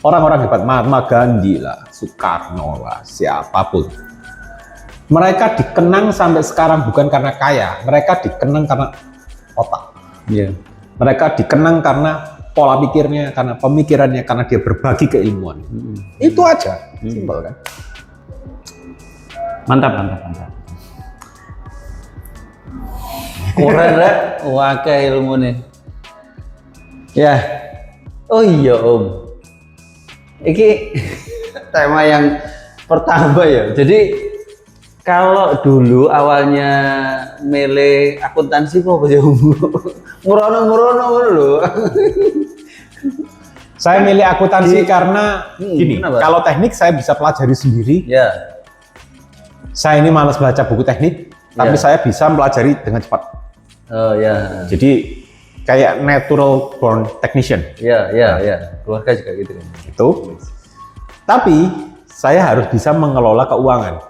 Speaker 1: orang-orang hebat, Mahatma Gandhi lah, Soekarno lah, siapapun. Mereka dikenang sampai sekarang bukan karena kaya, mereka dikenang karena otak. Mereka dikenang karena pola pikirnya, karena pemikirannya, karena dia berbagi keilmuan. Itu aja, simpel kan?
Speaker 2: Mantap. Keren rek, wakai ilmu nih. Ya, oh iya Om. Ini tema yang pertama ya. Jadi kalau dulu awalnya milih akuntansi kok apa ya Om? Murono dulu.
Speaker 1: Saya milih akuntansi karena gini,
Speaker 2: kenapa?
Speaker 1: kalau teknik saya bisa pelajari sendiri.
Speaker 2: Ya.
Speaker 1: Saya ini malas baca buku teknik, tapi saya bisa pelajari dengan cepat.
Speaker 2: Oh ya.
Speaker 1: Jadi kayak natural born technician.
Speaker 2: Ya. Keluarga juga gitu kan.
Speaker 1: Itu. Tapi saya harus bisa mengelola keuangan.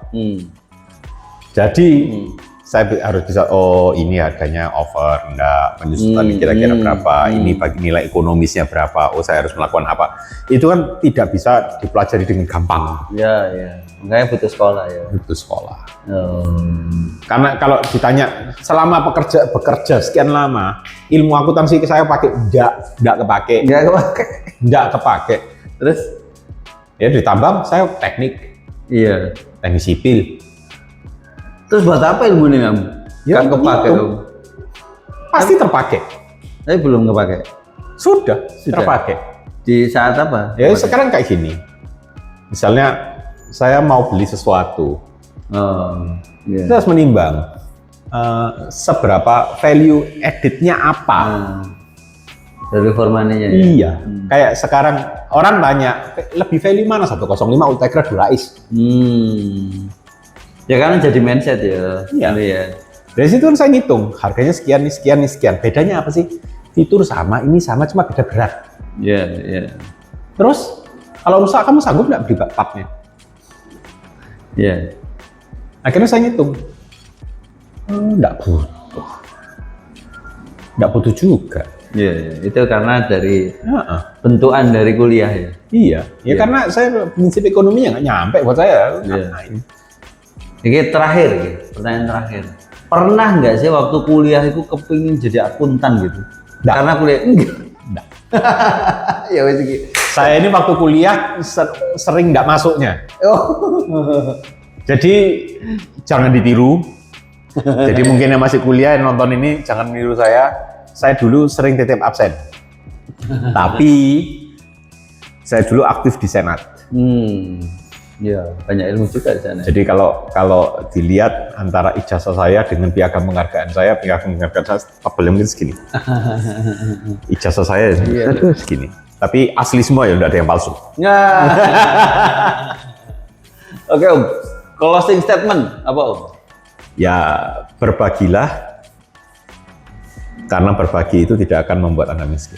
Speaker 1: Jadi harus bisa, oh ini harganya over, enggak, penyusutan kira-kira berapa, ini bagi nilai ekonomisnya berapa, oh saya harus melakukan apa. Itu kan tidak bisa dipelajari dengan gampang.
Speaker 2: Ya, ya. Makanya butuh sekolah ya.
Speaker 1: Butuh sekolah.
Speaker 2: Oh.
Speaker 1: Karena kalau ditanya selama bekerja sekian lama, ilmu akuntansi saya pakai enggak kepake. Enggak kepake.
Speaker 2: Terus
Speaker 1: ya ditambah saya teknik sipil.
Speaker 2: Terus buat apa ilmu ini kamu?
Speaker 1: Ya,
Speaker 2: Kan kepake
Speaker 1: itu.
Speaker 2: dong.
Speaker 1: Pasti terpakai.
Speaker 2: Tapi belum kepake.
Speaker 1: Sudah terpakai.
Speaker 2: Di saat apa?
Speaker 1: Ya sekarang kayak gini. Misalnya saya mau beli sesuatu. Kita harus menimbang seberapa value added-nya apa.
Speaker 2: Dari formannya.
Speaker 1: Iya. Kayak sekarang orang tanya, lebih value mana 105 Ultegra Durais?
Speaker 2: Ya kan jadi mindset ya.
Speaker 1: Iya.
Speaker 2: Ya.
Speaker 1: Dari situ kan saya ngitung, harganya sekian, nih sekian, nih sekian. Bedanya apa sih? Fitur sama, ini sama, cuma beda berat.
Speaker 2: Iya, iya.
Speaker 1: Terus, kalau rusak kamu sanggup nggak beli partnya?
Speaker 2: Iya.
Speaker 1: Akhirnya saya ngitung, nggak butuh. Nggak butuh juga.
Speaker 2: Iya, iya. Itu karena dari bentukan dari kuliah ya.
Speaker 1: Iya, ya karena saya prinsip ekonominya nggak nyampe buat saya. Ngapain?
Speaker 2: Ini terakhir, pertanyaan terakhir. Pernah nggak sih waktu kuliah itu kepingin jadi akuntan gitu?
Speaker 1: Nggak.
Speaker 2: Karena kuliah
Speaker 1: Nggak.
Speaker 2: Ya wes iki.
Speaker 1: Saya ini waktu kuliah sering nggak masuknya. Jadi jangan ditiru. Jadi mungkin yang masih kuliah yang nonton ini jangan niru saya. Saya dulu sering titip absen. Tapi saya dulu aktif di Senat.
Speaker 2: Ya, banyak ilmu juga di sana.
Speaker 1: Jadi kalau dilihat antara ijazah saya dengan piagam penghargaan saya tabelnya mungkin segini. Ijazah saya segini. Tapi asli semua ya, enggak ada yang palsu.
Speaker 2: Oke Om, closing statement apa Om?
Speaker 1: Ya berbagilah, karena berbagi itu tidak akan membuat Anda miskin.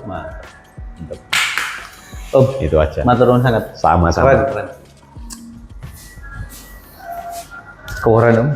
Speaker 2: Mantap. Om,
Speaker 1: Itu aja.
Speaker 2: matur nuwun sangat.
Speaker 1: Sama-sama.
Speaker 2: Keren. Keren Om.